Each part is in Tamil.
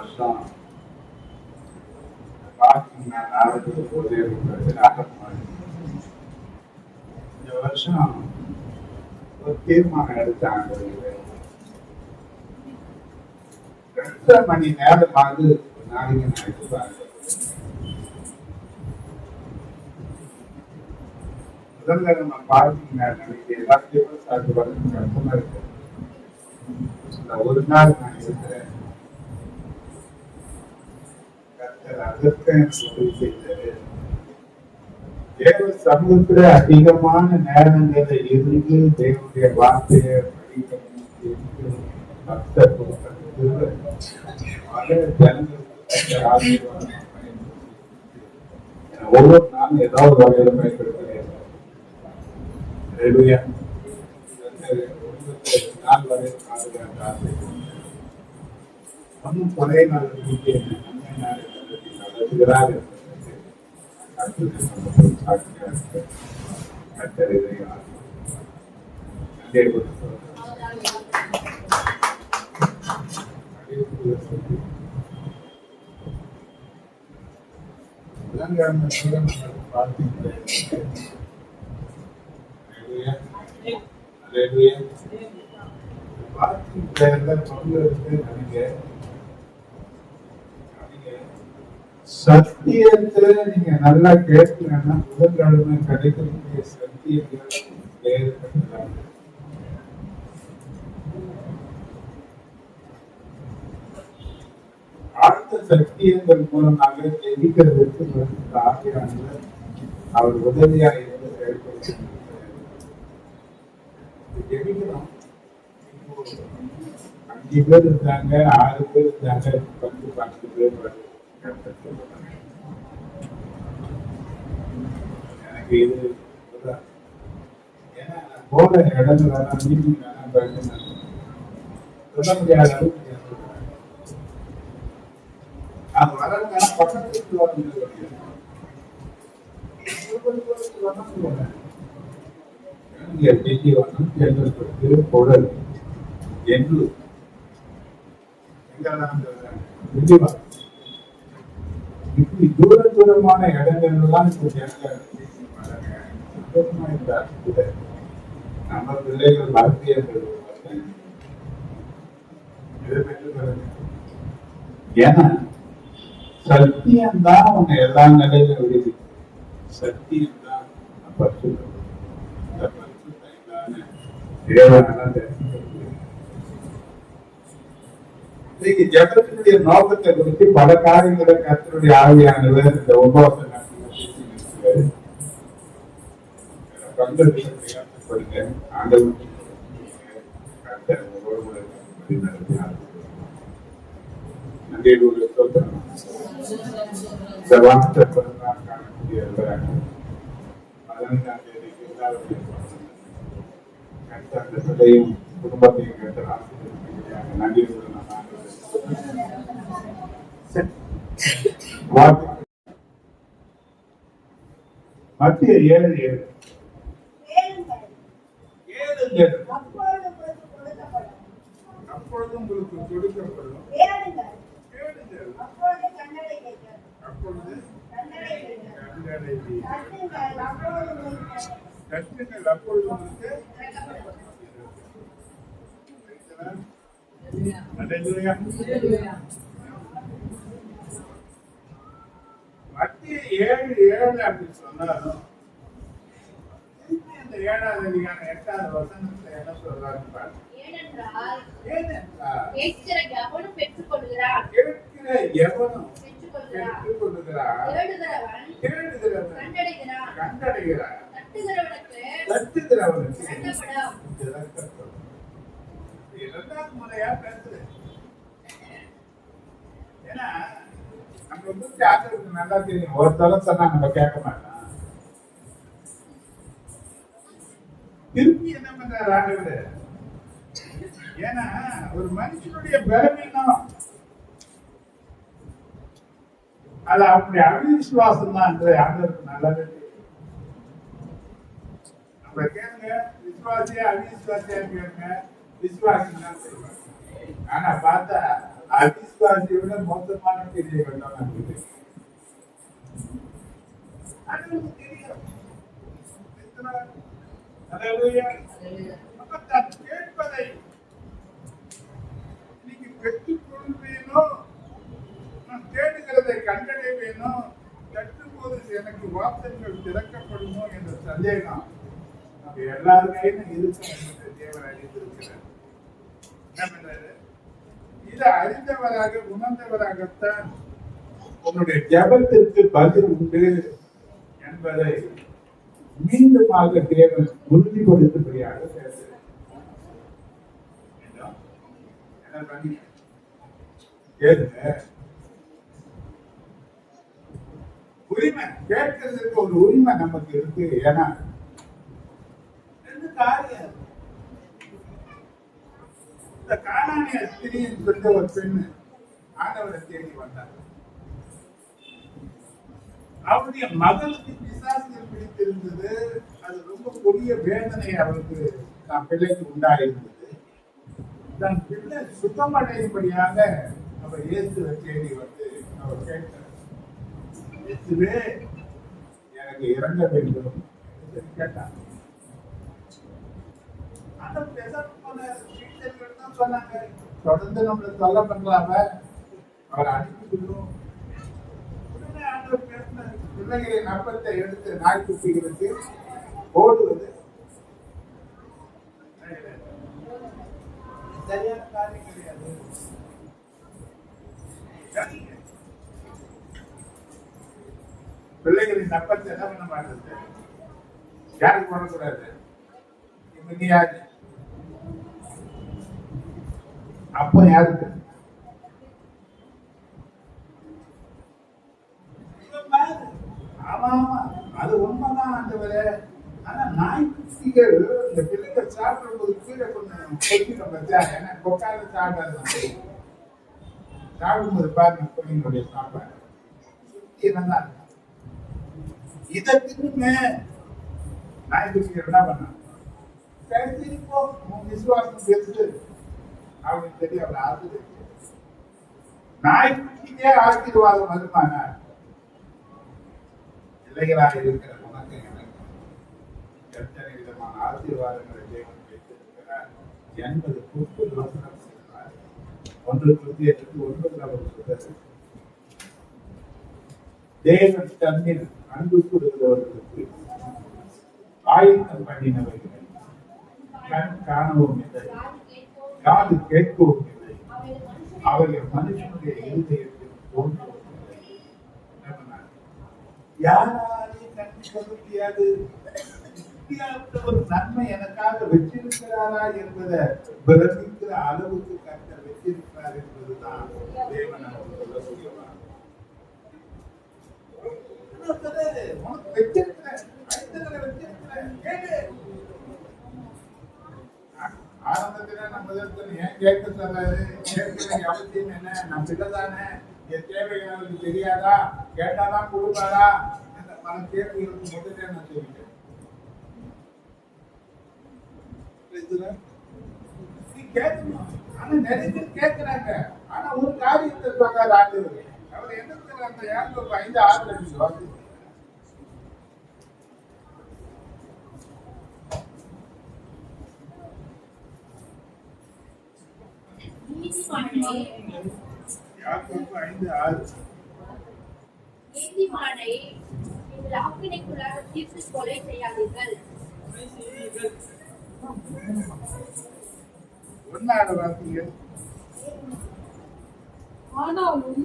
வருஷம் பார்த்தீங்கன்னா நாளைக்கு போதே இந்த வருஷம் ஒரு தீர்மானம் எடுத்தாங்க. 2.5 மணி நேரமாவது நாளைக்கு நான் எடுப்பாங்க. முதல்ல நம்ம பார்த்தீங்கன்னா நினைக்க எல்லாத்தையும் சாப்பிட்டு வரது கஷ்டமா இருக்கு. ஒரு நாள் நான் இருக்கிறேன். தேவ சமூகத்துல அதிகமான நேரங்கள்ல இருந்து தேவனுடைய வார்த்தையை ஒவ்வொரு நாளும் ஏதாவது வகையில பயன்படுத்துகிறேன். நாள் வரை ஒன்றும் குறைய நாள் நடத்துகிறார். சத்தியத்தை நீங்க நல்லா கேட்கலன்னா முதல்கிழமை கிடைக்கக்கூடிய சத்தியங்கள் அடுத்த சத்தியங்கள் மூலமாக ஜெயிக்கிறதுக்கு ஆகியானவர் அவர் உதவியா இருந்து செயல்படுத்த ஜெயிக்கிறோம். 5 பேர் இருந்தாங்க, 6 பேர் இருந்தாங்க, 10-12 பேர். எனக்கு இது ஏன்னா போற இடத்துல மீட்டிங் சொல்ல முடியாத அளவுக்கு அது வரதுக்கான பக்கத்துக்கு செங்கல்பட்டு பொருள் என்று இப்படி தூரமான இடங்கள்லாம் நம்ம பிள்ளைகள் வார்த்தையர்கள் ஏன்னா சத்தியம்தான் உன்னை எல்லா நிலையில விடுது. சத்தியம்தான் இன்னைக்கு ஜபத்தினுடைய நோக்கத்தை குறித்து பல காரியங்களை கர்த்தருடைய ஆவியானவர் இந்த உபவாச குடும்பத்தையும் நன்றி மத்திய 7:7 அப்பொழுது உங்களுக்கு கொடுக்கப்படும். கஷ்டங்கள் அப்பொழுது உங்களுக்கு மத்திய 7:7 அப்படி சொன்னாலும் இந்த 7ஆவது அதிகாரம் 8வது வசனத்துல என்ன சொல்றாரு பாருங்க. கேட்கிற எவனும் பெற்றுக்கொள்கிறான், கண்டடைகிறான், தட்டுகிறவனுக்கு. இரண்டாவது முறையா பேசுது. ஏன்னா நம்ம புத்தி ஆசிரியருக்கு நல்லா தெரியும். ஒரு தலை சொன்னா நம்ம கேட்க மாட்டோம். திருப்பி என்ன பண்றாரு ஆண்டவர்? ஏன்னா ஒரு மனுஷனுடைய பலவீனம் அது அவனுடைய அவிசுவாசம் தான் என்று ஆண்டவருக்கு நல்லாவே தெரியும். நம்ம கேளுங்க, விசுவாசியா அவிசுவாசியா கேளுங்க, விசுவாசி தான் செய்வாங்க. ஆனா பார்த்தா அவிஸ்வாசியை விட மோசமான கிரியை வேண்டாம் நமக்கு தெரியும். கேட்பதை இன்னைக்கு பெற்றுக் கொள்வேனோ, நான் தேடுகிறதை கண்டடைவேனோ, கட்டும்போது எனக்கு வாசல்கள் திறக்கப்படுமோ என்ற சந்தேகம் நம்ம எல்லாருமே இருக்கும் என்று தேவன் அறிந்திருக்கிறார். என்ன பண்றாரு? இதை அறிந்தவராக உணர்ந்தவராகத்தான் உன்னுடைய ஜபத்திற்கு பதில் உண்டு என்பதை மீண்டுமாக தேவன் உறுதிப்படுத்தும்படியாக பேசுகிறார். உரிமை கேட்கறதுக்கு ஒரு உரிமை நமக்கு இருக்கு. ஏன்னா ரெண்டு காரியம், இந்த கானானிய ஸ்திரீன்னு சொல்லிட்டு ஒரு பெண் ஆண்டவரை தேடி வந்தார். அவருடைய மகளுக்கு பிசாசுகள் பிடித்திருந்தது. அது ரொம்ப கொடிய வேதனை அவருக்கு தன் பிள்ளைக்கு உண்டாயிருந்தது. தன் பிள்ளை சுத்தமடையும்படியாக அவர் இயேசுவை தேடி வந்து அவர் கேட்டார், இயேசுவே எனக்கு இறங்க வேண்டும் என்று கேட்டார். சொன்னாங்க, தொடர்ந்து நம்மளை தொல்லை பண்றாம அவரை அனுப்பிவிடும். பிள்ளைகளின் அப்பத்தை எடுத்து நாய் குட்டிகளுக்கு ஓடுவது சரியான காரியம் கிடையாது. பிள்ளைகளின் அப்பத்தை என்ன பண்ண மாட்டது? யாருக்கு பண்ணக்கூடாது? இவங்க யாரு? அப்ப யாருக்கு? ஆமா ஆமா, அது உண்மைதான் ஆண்டவரே. ஆனா நாய்க்குட்டிகள் இந்த பிள்ளைகள் சாப்பிடும் போது கீழே கொஞ்சம் கொட்டிடும் பச்சா. ஏன்னா கொக்கால சாப்பிடாது. சாப்பிடும்போது பாருங்க பிள்ளைங்களுடைய சாப்பாடு நல்லா இருக்கும். இதை திரும்ப நாய்க்குட்டிகள் என்ன பண்ண விசுவாசம் பேசுது அவனுக்கு தெரியும். அவளை ஆகுது நாய்க்குட்டிக்கே ஆசீர்வாதம் வருமான பிள்ளைகளாக இருக்கிற உனக்கு எனக்கு எத்தனை விதமான ஆசீர்வாதங்களை தேவன் வைத்திருக்கிறார் என்பது குறித்து வசனம் செய்கிறார். 1:9 அவர் சொல்றது, தேவன் தன்னில் அன்பு கூறுகிறவர்களுக்கு ஆயத்தம் பண்ணினவைகளை கண் காணவும் இல்லை, காது கேட்கவும் இல்லை, அவர்கள் மனுஷனுடைய இருதயத்தில் தோன்றவும் இல்லை. யாராலையும் கண்டிக்க முடியாது. ஒரு நன்மை எனக்காக வச்சிருக்கிறாரா என்பதை பிரமிக்கிற அளவுக்கு கர்த்தர் வச்சிருக்கிறார் என்பதுதான் தேவன் நமக்கு சொல்லக்கூடியவா. உனக்கு வச்சிருக்கிறேன், ஆரம்பத்துல நம்ம ஏன் கேட்க சொல்றாரு? கேட்கிற அவசியம் என்ன? நம்ம பிள்ளைதானே, என் தேவைகள் அவருக்கு தெரியாதா? கேட்டாதான் கொடுப்பாரா? பல கேள்விகளுக்கு முதல்ல நான் சொல்லிட்டேன். நீ கேட்கணும். ஆனா நிறைய பேர் கேட்கிறாங்க. ஆனா ஒரு காரியத்தை சொல்றாரு ஆண்டவர். அவர் என்ன சொல்றாங்க? யாருக்கு 5-6 லட்சம் வாக்கு நீதிமானை இந்த ஆக்கினைக்குள்ளாக தீர்த்து கொலை செய்யாதீர்கள். ஆனாலும்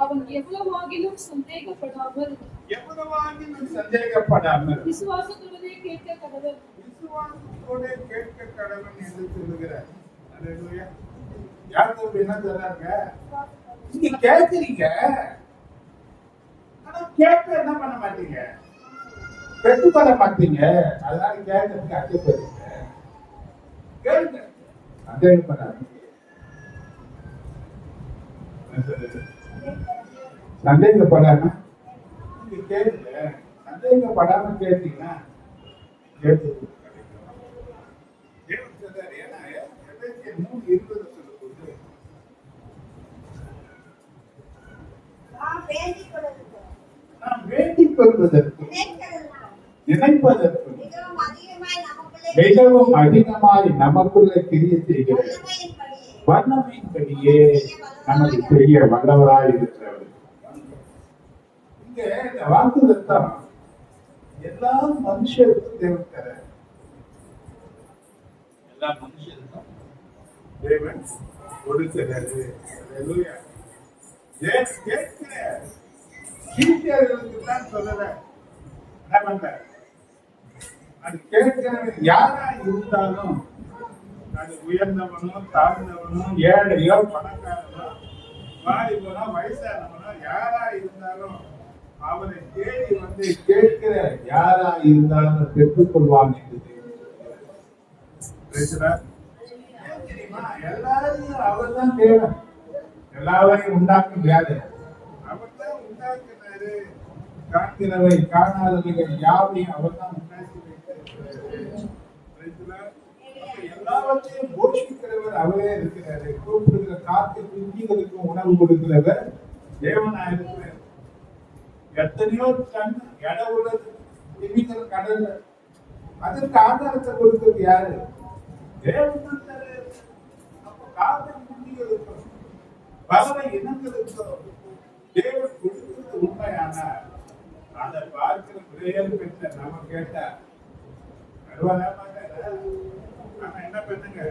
அவன் எவ்வளவாகிலும் சந்தேகப்படாமல் விசுவாசத்தோடே கேட்க கடவுள் என்று சொல்லுகிறார். யாருக்கு என்ன சொல்றாங்க? நீங்க கேட்கிறீங்க, ஆனா கேட்க என்ன பண்ண மாட்டீங்க, பெற்றுக்கொள்ள மாட்டீங்க. அதனால கேட்கறதுக்கு அச்சப்படுறீங்க. கேளுங்க, சந்தேகப்படாம. சந்தேகப்படாம நீங்க கேளுங்க. சந்தேகப்படாம கேட்டீங்கன்னா கேட்டு மிகவும் அதிகமாய் நமக்குள்ள கிரிய செய்கிற வல்லமையின்படியே நமக்கு செய்ய வல்லவராய் இருக்கிறவர். இங்க இந்த வாக்குத்தத்தம் எல்லா மனுஷருக்கும் தேவன் தர, எல்லா மனுஷருக்கும் தேவன் கொடுக்கிறாரு. அல்லேலூயா. தேவன் கேட்கிற சீஷர்களுக்கு தான் சொல்லல. என்ன பண்ற? அது கேட்கிறவன் யாரா இருந்தாலும், அது உயர்ந்தவனோ தாழ்ந்தவனோ ஏழையோ பணக்காரனோ வாலிபனோ வயசானவனோ யாரா இருந்தாலும் அவனை தேடி வந்து கேட்கிற யாரா இருந்தாலும் பெற்றுக் கொள்வான் என்று பேசுறார். தெரியுமா? எல்லாரையும் அவர் தான் தேவன். எல்லாரையும் உண்டாக்க முடியாது. அவர் தான் உண்டாக்குனாரு. காண்கிறவை காணாதவைகள் யாவையும் அவர் தான் உண்டாக்கி வைத்திருக்கிறார். எல்லாவற்றையும் போஷிக்கிறவர் அவரே இருக்கிறாரு. கூப்பிடுகிற காத்து குஞ்சுகளுக்கும் உணவு கொடுக்கிறவர் தேவனா இருக்கிறார். எத்தனையோ டன் எடை உள்ளது திமிங்கல கடல்ல, அதற்கு ஆதாரத்தை கொடுக்கிறது யாரு? தேவன் தான் தராரு. அப்ப காத்து குஞ்சுகளுக்கும் பறவை இனங்களுக்கும் தேவன் கொடுக்கிறது உண்மையானா அதை பார்க்கிற பிரேயர் பெற்ற நம்ம கேட்டா வருவாங்க. ஆனா என்ன பண்ணுங்க,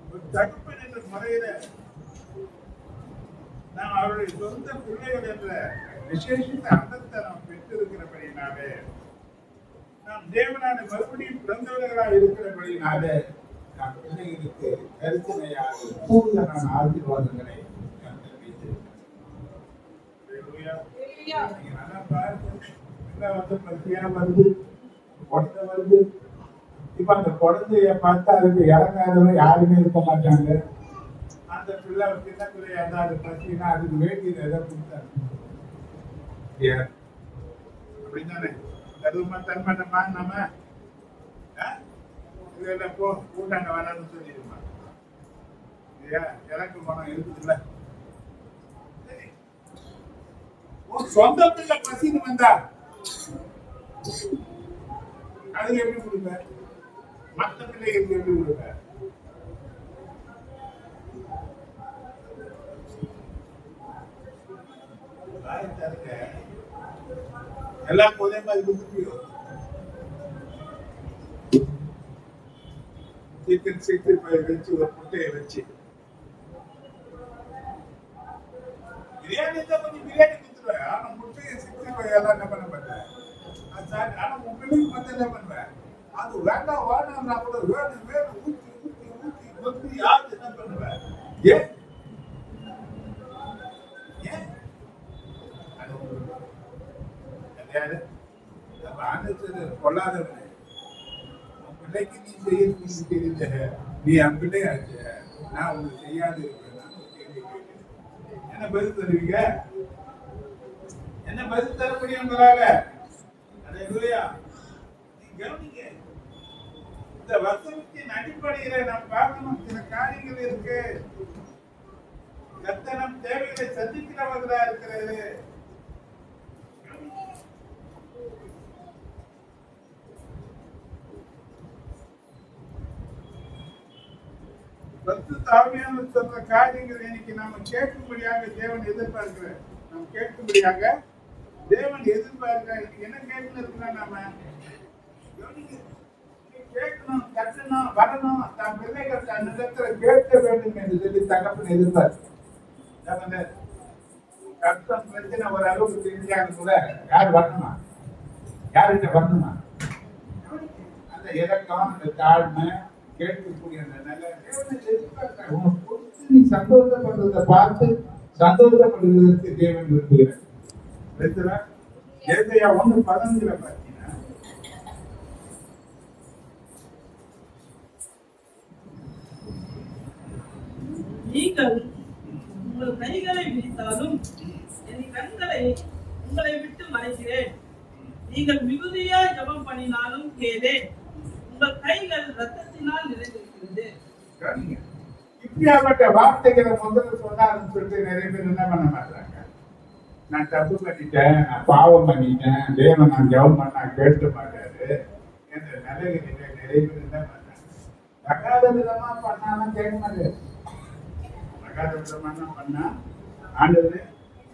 ஒரு தகப்பன் என்ற முறையில நாம் அவருடைய சொந்த பிள்ளைகள் என்ற விசேஷத்தை அந்தத்தை நாம் பெற்றிருக்கிறபடினாலே, நாம் தேவனான மறுபடியும் பிறந்தவர்களாக இருக்கிறபடினாலே, நாம் பிள்ளைகளுக்கு கருத்துணையாக கூடுதலான ஆசீர்வாதங்களை வருது, குழந்தை வருது. இப்ப அந்த குழந்தைய பார்த்தா அதுக்கு இறங்காதவங்க யாருமே இருக்க மாட்டாங்க. அந்த பிள்ளை சின்ன பிள்ளையா இருந்தா அது பசினா அதுக்கு வேண்டியது எதை கொடுத்தாரு அப்படித்தானே? கருவமா தன்மட்டமா நம்ம இதெல்லாம் போ கூட்டாங்க வேணாம்னு சொல்லிடுமா இல்லையா? இறக்கு பணம் இருக்குதுல்ல. சொந்த பிள்ளை பசின்னு வந்தா அதுக்கு எப்படி கொடுப்ப? மற்ற பிள்ளைகளுக்கு எப்படி கொடுப்ப? எல்லாம் ஒரே மாதிரி கொடுத்துப்பியோ? சிக்கன் 65 வச்சு ஒரு முட்டையை வச்சு பிரியாணி தான் கொஞ்சம் பிரியாணி கொடுத்துருவேன். ஆனா முட்டையை 65 எல்லாம் என்ன பண்ண மாட்டேன். ஆனா உன் பிள்ளைக்கு மட்டும் என்ன பண்ணுவேன், அது வேண்டாம் வேணாம்னா கூட வேணும் வேணும் ஊற்றி ஊற்றி ஊற்றி ஊற்றி யாரு என்ன பண்ணுவேன்? ஏன் ஏன் யாரு கொள்ளாதவனே, உன் பிள்ளைக்கு நீ செய்ய தெரியல, நீ என் பிள்ளையாச்சு, நான் உங்களுக்கு செய்யாது இருப்பேன். என்ன பதில் தருவீங்க? என்ன பதில் தர முடியும் உங்களால? அல்லேலூயா. நீ கவனிங்க, இந்த வசனத்தின் அடிப்படையில நாம் பார்க்கணும். சில காரியங்கள் இருக்கு. கர்த்தர் நம் தேவைகளை சந்திக்கிறவர்களா இருக்கிறது. தாழ்மையான சொல்ற காரியங்கள் இன்னைக்கு நாம கேட்கும்படியாக தேவன் எதிர்பார்க்கிறார். நாம் கேட்கும்படியாக தேவன் எதிர்பார்க்கிறார். என்ன கேட்கணும் இருக்குன்னா நாம கேட்கணும், கட்டணும், வரணும். தன் பிள்ளைகள் தன் இடத்துல கேட்க வேண்டும் என்று சொல்லி தகப்பன் எதிர்பார்க்க. கஷ்டம் பிரச்சனை ஒரு அளவுக்கு தெரிஞ்சாலும் கூட யார் வரணுமா? யார்கிட்ட வரணுமா? அந்த இறக்கம், அந்த தாழ்மை, கேட்கக்கூடிய அந்த நல்ல உனக்கு கொடுத்து நீ சந்தோஷப்படுறதை பார்த்து சந்தோஷப்படுவதற்கு தேவன் விரும்புகிறார். 1:15 பார்த்தீங்கன்னா, நீங்கள் உங்கள் கைகளை விரித்தாலும் என் கண்களை உங்களை விட்டு மறைக்கிறேன். நீங்கள் மிகுதியாய் ஜெபம் பண்ணினாலும் கேளேன். உங்கள் கைகள் ரத்தத்தினால் நிறைந்திருக்கிறது. இப்படியாப்பட்ட வார்த்தைகளை முதல்ல சொன்னாருன்னு சொல்லிட்டு நிறைய பேர் என்ன பண்ண மாட்டாங்க. நான் தப்பு பண்ணிட்டேன், நான் பாவம் பண்ணிட்டேன், தேவன் நான் ஜெபம் பண்ணா கேட்க மாட்டாரு, என்ற நிலைகளிலே நிறைய பேர் என்ன பண்றாங்க, தகாத விதமா பண்ணாலும் கேட்க மாட்டேன். தகாத விதமா பண்ணா ஆண்டவரே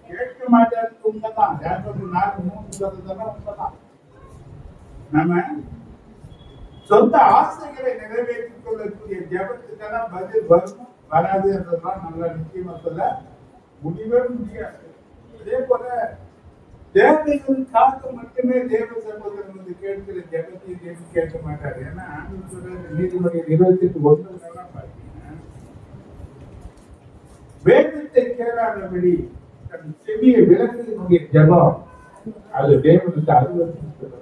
கேட்க மாட்டேன். உண்மைதான். யாருக்கு 4:3 உண்மைதான். நம்ம சொந்த ஆசைகளை நிறைவேற்றிக் கொள்ளக்கூடிய ஜபத்துக்கெல்லாம் பதில் வரும் வராது என்றதுதான் நல்லா நிச்சயமா சொல்ல முடியவே முடியாது. அதே போல தேவைகளுக்காக மட்டுமே தேவ சகோதரன் வந்து கேட்கிற ஜபத்தை தேவன் கேட்க மாட்டார். ஏன்னா ஆண்டவர் சொல்ற நீதிமொழிகள் 28:1 பார்த்தீங்கன்னா, வேதத்தை கேளாதபடி தன் செவியை விளக்குடைய ஜபம் அது தேவனுக்கு அருவருக்கிறது.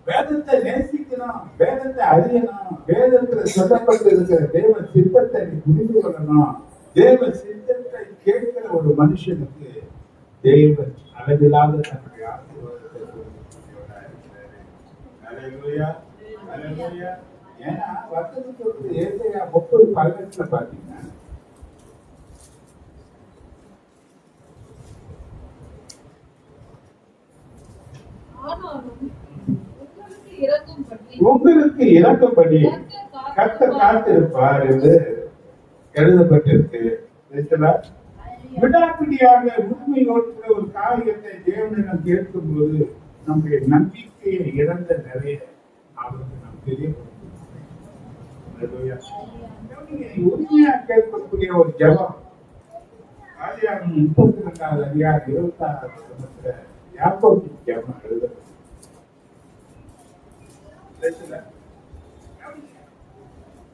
வேதத்தை நேசிக்கணும், வேதத்தை அறியணும், வேதத்துல சொல்லப்பட்டு இருக்கிற தேவ சித்தத்தை நீ புரிந்து கொள்ளணும். தேவ சித்தத்தை கேட்கிற ஒரு மனுஷனுக்கு தேவன் அளவில்லாத தன்னுடைய ஆசீர்வாதத்தை கொடுக்கக்கூடியவராக இருக்கிறாரு. அல்லேலூயா, அல்லேலூயா. ஏன்னா வசனத்துக்கு ஏசாயா 30:18 பாத்தீங்கன்னா, உங்களுக்கு இறக்கப்படி கர்த்தர் காத்திருப்பார் என்று எழுதப்பட்டிருக்கு. விடாப்பிடியாக உண்மையோடு ஒரு காரியத்தை தேவனிடம் கேட்கும் போது நம்முடைய நம்பிக்கையை இழந்த நிறைய அவருக்கு நாம் தெரியப்படுத்தும். உண்மையா கேட்கக்கூடிய ஒரு ஜபம் 32வது அதிகாரம் 26வது வசனத்துல யாக்கோபு ஜபம் எழுதப்பட்டது.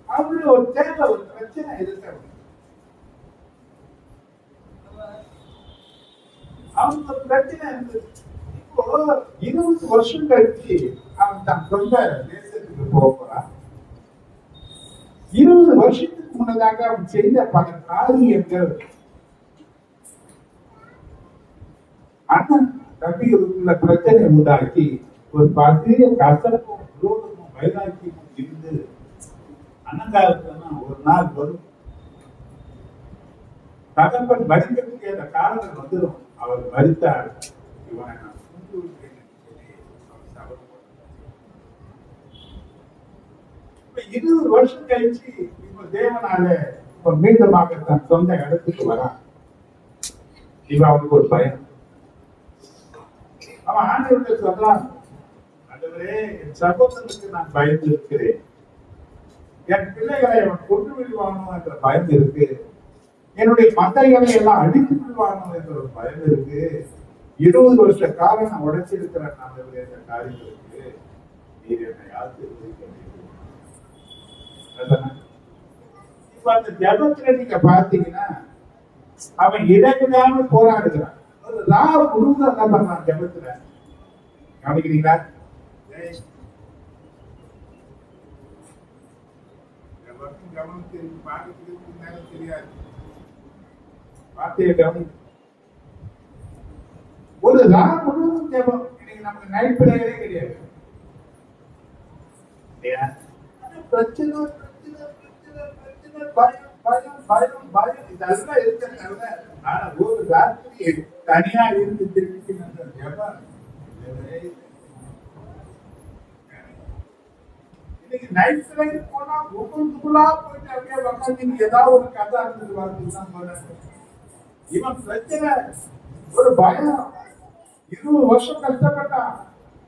அவரு ஒரு தேவை, ஒரு பிரச்சனை இருக்க, அவனுக்கு ஒரு பிரச்சனை இருந்தது. இப்போ 20 வருஷம் கழிச்சு அவன் தன் சொந்த தேசத்துக்கு போறான். 20 வருஷத்துக்கு முன்னதாக அவன் செய்த பல காரியங்கள் அண்ணன் தம்பிகளுக்குள்ள பிரச்சனை உண்டாக்கி ஒரு பசிய கசப்பும் விரோதமும் வைராக்கியமும் இருந்து அண்ணங்காலத்துல ஒரு நாள் வரும், தகப்பன் மறிக்கக்கூடிய அந்த காரணம் வந்துடும். அவர் மறித்தார், இவனை நான் கொண்டு விட்டேன் சொல்லி அவர் சபதம் பண்ணார். 20 வருஷம் கழிச்சு இப்ப தேவனால மீண்டுமாக தன் சொந்த இடத்துக்கு வரான். இவன் அவனுக்கு ஒரு பயம். அவன் ஆண்டவர்கிட்ட சொல்றான், ஆண்டவரே என் சகோதரனுக்கு நான் பயந்து இருக்கிறேன், என் பிள்ளைகளை அவன் கொண்டு விடுவானோ என்ற பயம் இருக்கு, என்னுடைய மந்தைகளை எல்லாம் அழித்து விடுவானோ என்ற ஒரு பயம் இருக்கு. 20 வருஷ காலம் நான் உடைச்சிருக்கிறேன் ஆண்டவரே என்ற காரியங்களுக்கு நீர் என்னை ஆசீர்வதிக்க வேண்டும். இப்ப அந்த ஜபத்துல நீங்க பார்த்தீங்கன்னா அவன் இடைவிடாம போராடுகிறான். ஒரு ராவ குடும்பம் என்ன பண்றான் ஜபத்துல, கவனிக்கிறீங்களா? கவனத்தில் பார்க்கிறதுக்கு நேரம் தெரியாது. வார்த்தையை கவனி. ஒரு ராவ குடும்பம் ஜபம். இன்னைக்கு நமக்கு நைட் பிள்ளைகளே கிடையாது. பிரச்சனை பிரச்சனை பிரச்சனை பிரச்சனை பயம் பயம் பயம் பயம் இதெல்லாம் இருக்கிறதுனால ஆனா ஒரு ராத்திரி தனியா இருந்து திருப்பி ஜபம் இன்னைக்கு நைட் லைட் போனா ஒவ்வொன்றுக்குள்ளா போயிட்டு அப்படியே உட்காந்து ஏதாவது ஒரு கதை இருந்தது வாழ்ந்துதான் போறாங்க. இவன் பிரச்சனை ஒரு பயம். 20 வருஷம் கஷ்டப்பட்டான்,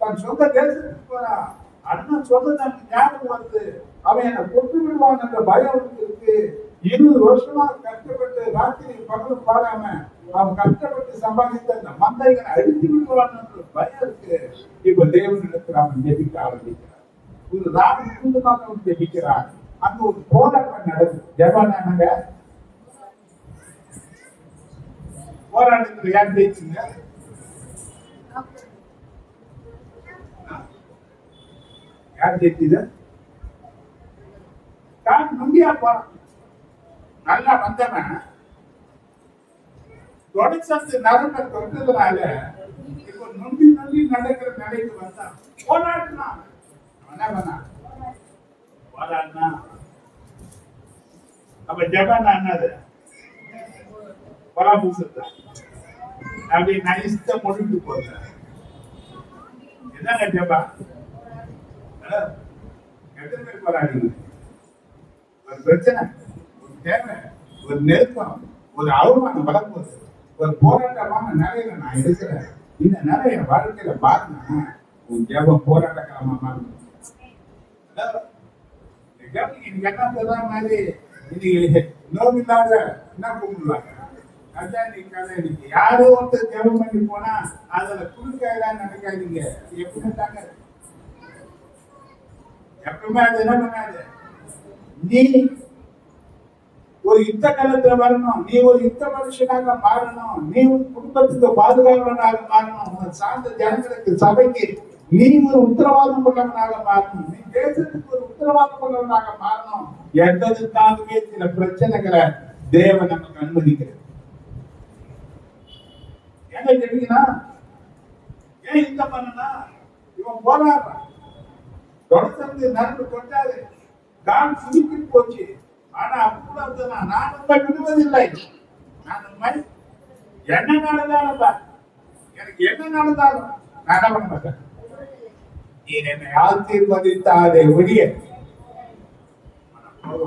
தன் சொந்த தேசத்துக்கு போறான். அண்ணன் சொன்னது நமக்கு ஞாபகம் வந்து அவன் என்னை கொண்டு விடுவான் என்ற பயம் அவனுக்கு இருக்கு. 20 வருஷமா கஷ்டப்பட்டு ராத்திரி பகலும் பாராம அவன் கஷ்டப்பட்டு சம்பாதித்த அந்த மந்தைகளை அழித்து விடுவான் என்ற பயம் இருக்கு. இப்ப தேவனிடத்தில் அவன் ஜெபிக்க ஆரம்பிக்கிறான். ஒரு ராவி குடும்பமாக அவன் ஜெபிக்கிறான். அங்க ஒரு போராட்டம் நடக்குது. ஜெபானாங்க போராட்டத்தில் யார் ஜெயிச்சுங்க? யார் ஜெயிச்சது? தான் நம்பியா போறான். நல்லா வந்தவன் தொடர்ந்து நரம்பை தொட்டதுனால இப்ப நொண்டி நொண்டி நடக்கிற நிலைக்கு வந்தான். போராடினான். என்ன பண்ணா? போராடினா. அப்ப ஜப்பான் என்னது? பராமரிச்சுதான் அப்படி நைஸ்டா முடிந்து போற என்னங்க ஜெபா? எத்தனை பேர் போராடுங்க? ஒரு பிரச்சனை, ஒரு தேவை, ஒரு நெருக்கம், ஒரு அவமானம் வளர்ப்பது, ஒரு போராட்டமான நிலையில நான் இருக்கிறேன். இந்த நிலைய வாழ்க்கையில பாருங்க, உன் ஜெபம் போராட்டக்காரமா மாறும். என்ன மாதிரி இன்னைக்கு நோவில்லாத என்ன கும்பிடுவாங்க? யாரோ ஒருத்தர் ஜெபம் பண்ணி போனா அதுல குறுக்காதான் நினைக்காதீங்க. எப்பவுமே தாங்க, எப்பவுமே அது என்ன பண்ணாது. நீ ஒரு யுத்த காலத்துல வரணும், நீ ஒரு யுத்த மனுஷனாக மாறணும், நீ உன் குடும்பத்துக்கு பாதுகாவலனாக மாறணும், உன் சார்ந்த ஜனங்களுக்கு சபைக்கு நீ ஒரு உத்தரவாதம் உள்ளவனாக மாறணும், நீ தேசத்துக்கு ஒரு உத்தரவாதம் உள்ளவனாக மாறணும். என்பதற்காகவே சில பிரச்சனைகளை தேவன் நமக்கு அனுமதிக்கிறது. என்ன கேட்டீங்கன்னா, ஏன் யுத்தம் பண்ணனா? இவன் போராடுறான், தொடர்ந்து நரம்பு கொண்டாது, கால் சுருக்கி போச்சு. ஆனா அப்படி நான் உண்மை விடுவதில்லை. நான் உண்மை என்ன நடந்தாலும் எனக்கு என்ன நடந்தாலும் நான் என்ன பண்ண மாட்டேன். நீ என்னை ஆசீர்வதித்தாலே ஒழிய நம்ம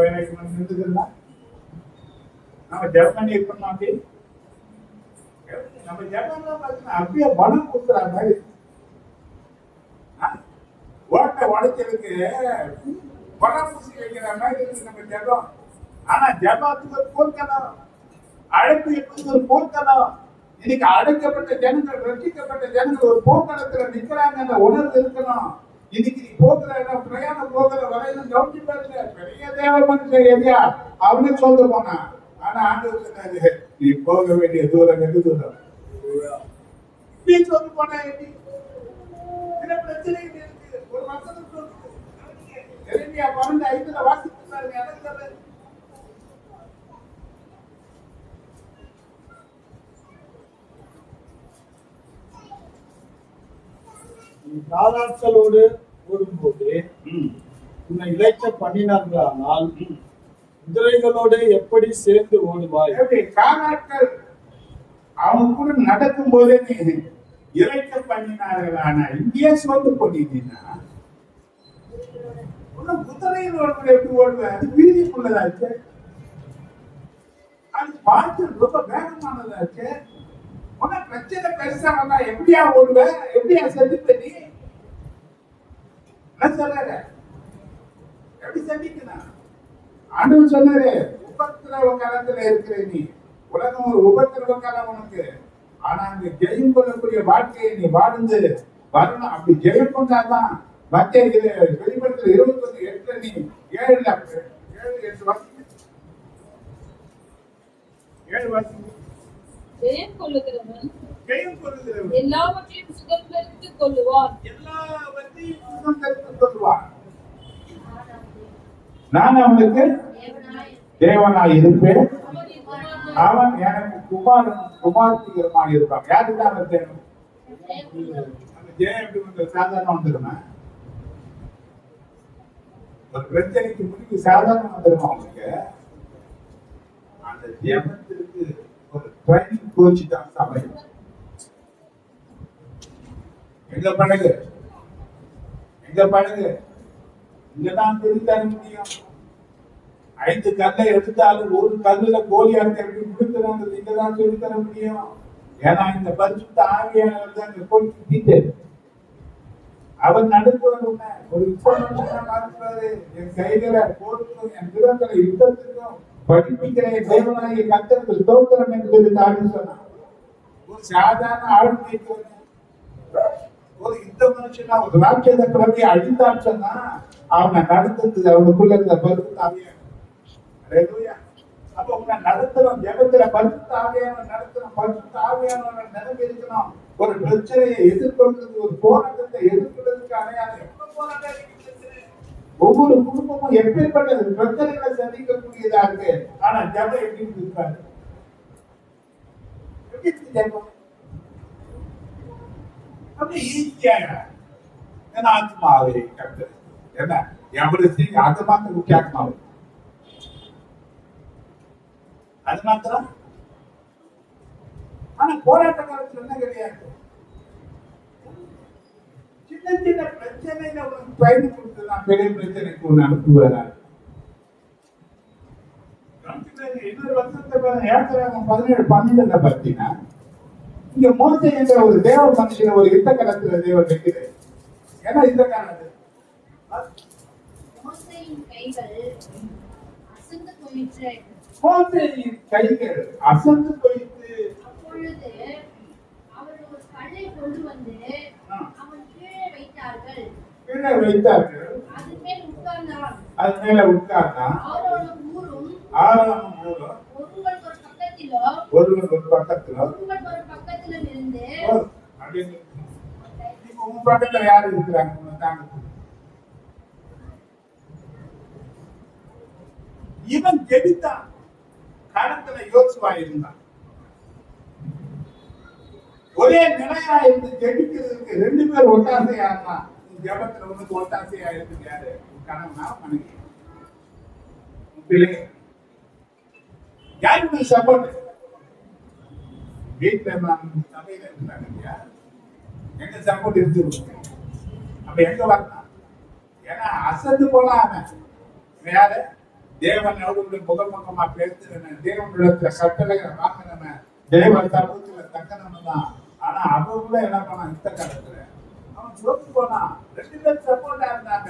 வேலைக்கு இருந்ததுன்னா நம்ம ஜெபம் பண்ணி இருக்கணும். அப்படி நம்ம ஜெபம்லாம் பார்த்தீங்கன்னா அப்படியே பலம் கொடுக்குற மாதிரி ஓட்ட உடைச்சலுக்கு பணம் பூசி வைக்கிற மாதிரி இருக்கு நம்ம ஜெபம். ஆனா ஜெபத்துக்கு ஒரு போர்க்கணும், அழைப்பு என்பது ஒரு போர்க்கணும். இன்னைக்கு அழைக்கப்பட்ட ஜனங்கள், ரட்சிக்கப்பட்ட ஜனங்கள் ஒரு போர்க்களத்துல நிக்கிறாங்க, உணர்வு இருக்கணும். இன்னைக்கு நீ போக்குற பிரயாணம் போகிற வரையிலும் கவனிச்சு பாருங்க. பெரிய தேவ மனுஷன் எதையா அவனே சொல்ல போனா, ஆனா ஆண்டவர் சொன்னாரு நீ போக வேண்டிய தூரம் வெகு தூரம். நீ சொல்ல போனா எப்படி பிரச்சனை இருக்கு? ஒரு வசனம் எரேமியா 12:5 வாசித்து பாருங்க. எனக்கு தாராட்களோடு ஓடும்போது உன்னை இழைக்க பண்ணினார்களானால் குதிரைகளோடு எப்படி சேர்ந்து ஓடுவாய்? காலாட்கள் அவங்க கூட நடக்கும் போதே நீ இழைக்க பண்ணினார்களானா இங்கே சோர்ந்து போட்டீங்கன்னா குதிரைகளோட எப்படி ஓடுவேன்? அது வீதிக்குள்ளதாச்சு, அது பார்த்து ரொம்ப வேகமானதாச்சு. உனக்கு பிரச்சனை பெருசா வந்தா எப்படியா ஓடுவேன்? எப்படியா சந்திப்ப? நீ என்ன சொல்ற? எப்படி சந்திக்கணும்? ஆண்டவன் சொன்னாரு, உபத்திரவ காலத்துல இருக்கிற நீ, உலகம் ஒரு உபத்திரவ காலம் உனக்கு. ஆனா அங்க ஜெயம் கொள்ளக்கூடிய வாழ்க்கையை நீ வாழ்ந்து வரணும். அப்படி ஜெயம் கொண்டாதான் வெளிப்படுத்துற 21:8 நீ 7-8 வாசி. ஜெயம் கொள்ளுகிறவன் எல்லாவற்றையும் சுதந்திரித்துக் கொள்ளுவான். நான் அவனுக்கு தேவனாய் இருப்பேன், அவன் எனக்கு குமார்த்திகரமாக இருப்பான். யாருதான் தேவன்? ஜெயம் எப்படி வந்து சாதாரண வந்துடுமா? ஒரு பிரச்சனைக்கு முடிவு சாதாரண வந்துடுமா? அவனுக்கு அந்த ஜெபத்திற்கு ஒரு ட்ரைனிங் கோச் தான் சபை. எங்க பழகு இங்கதான் தெரிவித்தர முடியும். 5 கல்லை எடுத்தாலும் ஒரு கல்லுல கோலியாக்க எப்படி முடிக்கிறாங்க இங்கதான் சொல்லித்தர முடியும். ஏன்னா இந்த பரிசுத்த ஆவியானவர் தான் இங்க போய் சுத்திட்டு அவர் நடுக்குவது ஒரு மாற்றுறாரு. என் கைகளை போருக்கும் என் விதங்களை யுத்தத்துக்கும் படிப்பிக்கிற தேவனாகிய கர்த்தருக்கு ஸ்தோத்திரம் என்று சொல்லி சொன்னான். ஒரு சாதாரண ஆளுமை ஒரு யுத்த மனுஷனா ஒரு ராட்சத பிரபையை அழித்தான்னு சொன்னா அவனை நடத்துறது அவனுக்குள்ள இருந்த பரிசுத்த ஆவியானவர். அப்ப உன்னை நடத்தணும், ஜெபத்துல பரிசுத்த ஆவியானவர் நடத்தணும், பரிசுத்த ஆவியானவர் நினைவு இருக்கணும். ஒரு பிரச்சனையை எதிர்கொள்றது, ஒரு போராட்டத்தை எதிர்கொள்றதுக்கு அடையாளம் எவ்வளவு போராட்டம். ஒவ்வொரு குடும்பமும் எப்பேற்பட்ட பிரச்சனைகளை சந்திக்கக்கூடியதா இருக்கு. ஆனா ஜெபம் எப்படி இருக்காரு? ஜெபம் அப்படி ஈஸியாக ஆத்மாவை கற்று என்ன எவ்வளவு அது மாத்திரம் முக்கிய ஆத்மாவை அது மாத்திரம் ஆனா போராட்ட காலத்துல என்ன கிடையாது. சின்ன சின்ன பிரச்சனையில உனக்கு பயணம் கொடுத்துதான் பெரிய பிரச்சனைக்கு ஒண்ணு அனுப்புவார். இன்னொரு வருஷத்தை 17:12 பார்த்தீங்கன்னா இங்க மோசே என்ற ஒரு தேவ மனுஷனை ஒரு யுத்த காலத்துல தேவன் வைக்கிறார். ஏன்னா இந்த காலம் மோசேயின் கைகள் அசந்து போயிற்று. மோசேயின் கைகள் அசந்து போயிற்று. அப்பொழுது அவர்கள் ஒரு கல்லை கொண்டு வந்து அவன் கீழே வைத்தார்கள். அதன் மேல உட்கார்ந்தான். ஆரோனும் ஊரும் ஒருவன் ஒரு பக்கத்திலும் இருந்து உங்க பக்கத்துல யாரு இருக்கிறாங்க? இவன் ஜெபித்தான். காலத்துல யோசுவா இருந்தான். ஒரே நிலையா இருந்து ஜெபிக்கிறதுக்கு 2 பேர் ஒட்டாசையா இருந்தான். ஜபத்துல உனக்கு ஒட்டாசையா இருக்கு யாரு? கணவனா மனைவி? பிள்ளைங்க யாருக்கு சப்போர்ட்? வீட்டுல சபையில இருந்தாங்க இல்லையா, எங்க சப்போர்ட் இருக்கு. அப்ப எங்க வரலாம்? ஏன்னா அசந்து போலாம். அவன் யாரு? தேவன் அவர்களுடைய முகமுகமா பேசுறேன், தேவனுடைய கட்டளை வாங்கினவன், தேவன் சமூகத்துல தக்கனவன் தான். ஆனா அவங்கள என்ன பண்ணான்? இந்த காலத்துல அவன் சோத்து போனான். 2 பேர் சப்போர்ட்டா இருந்தாங்க.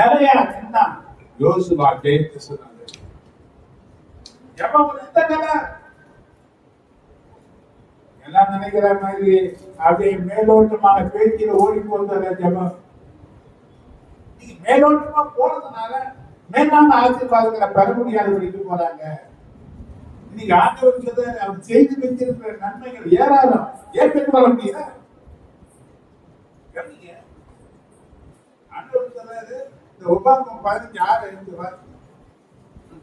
நிறைய நின்றான். யோசுவா ஜெயித்து சொன்னாங்க. எல்லாம் நினைக்கிற மாதிரி அப்படியே மேலோட்டமான பேச்சில ஓடி போறத ஜபம். மேலோட்டமா போறதுனால மேலான ஆசீர்வாதங்களை பெற முடியாதபடிக்கு போறாங்க. இன்னைக்கு ஆண்டவருக்கு அவர் செய்து வச்சிருக்கிற நன்மைகள் ஏராளம். ஏற்பட்டு வர முடியல. ஆண்டவர் சொல்றாரு, இந்த உபாகம் 16 இருந்து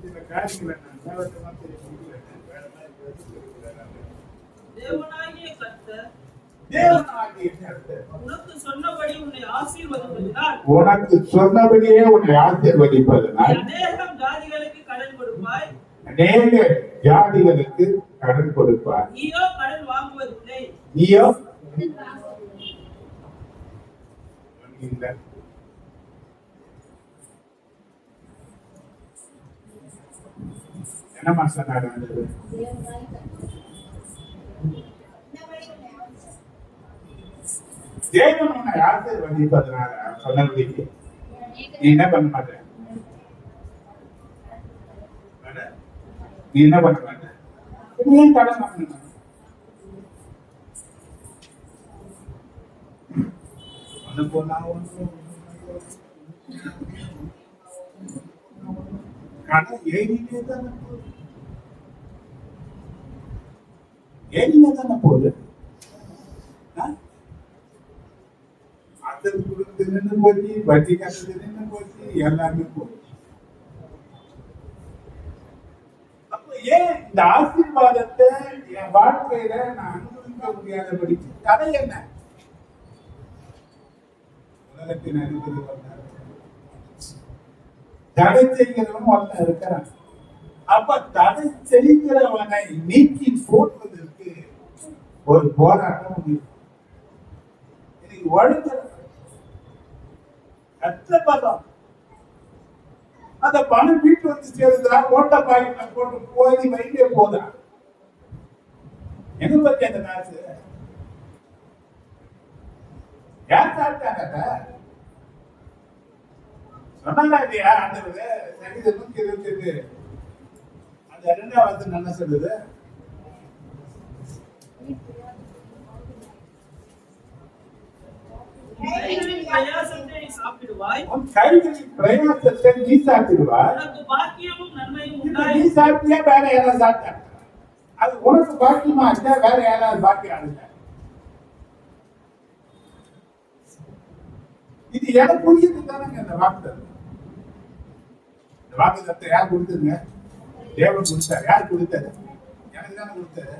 சில காரியங்களை தேவனாகிய கர்த்தர் உனக்கு சொன்னபடியே உன்னை ஆசீர்வதிப்பதனால் அநேகம் ஜாதிகளுக்கு கடன் கொடுப்பாய். அநேக ஜாதிகளுக்கு கடன் கொடுப்பாய். நீயோ கடன் வாங்குவதில்லை. நீயோ என்னமா சொன்னாரு? தேவன் உன்னை ஆசீர்வதிப்பதனால சொன்னபடிக்கு நீ என்ன பண்ண மாட்ட? நீ என்ன பண்ண மாட்ட? நீ கடன் வாங்கணும். கடன் ஏறினே தானே போகுது. அசல் கொடுத்து நின்று போச்சு, வட்டி கட்டுறது நின்று போச்சு, எல்லாமே போச்சு. அப்ப ஏன் இந்த ஆசீர்வாதத்தை என் வாழ்க்கையில நான் அனுபவிக்க முடியாதபடிக்கு தடை என்ன? உலகத்தின் அதிபதி தடை செய்கிறவன் ஒருத்தன் இருக்கிறான். அப்ப தடை செய்கிறவனை நீக்கி போடுவதற்கு ஒரு போராட்டம் இன்னைக்கு வழுக்கிற கஷ்டப்படும். அந்த பணம் வீட்டு வந்து சேருதா, ஓட்ட பாக்கெட்ல போட்டு போய் வைண்டே போதா? என்ன பத்தி அந்த காசு யார் சாப்பிட்டாங்க? சொன்னாங்க இல்லையா ஆண்டவரு? சங்கீதம் 128 அந்த 2ஆவது வசனம் என்ன சொல்லுது? கைகளின் பிரயாசத்தை நீ சாப்பிடுவாய். உன் கைகளின் பிரயாசத்தை நீ சாப்பிடுவாய். உனக்கு பாக்கியமும் நன்மையும் நீ உண்டாய். சாப்பிட்டியா வேற யாராவது சாப்பிட்டாங்க? அது உனக்கு பாக்கியமா இருந்தா வேற யாராவது பாக்கியம் ஆகுது. இது எனக்கு புரியுது தானங்க. இந்த வாக்குத்தத்தம், இந்த வாக்குத்தத்தத்தை யார் கொடுத்துருங்க? தேவன் கொடுத்தாரு. யார் கொடுத்தாரு? எனக்கு தானே கொடுத்தாரு.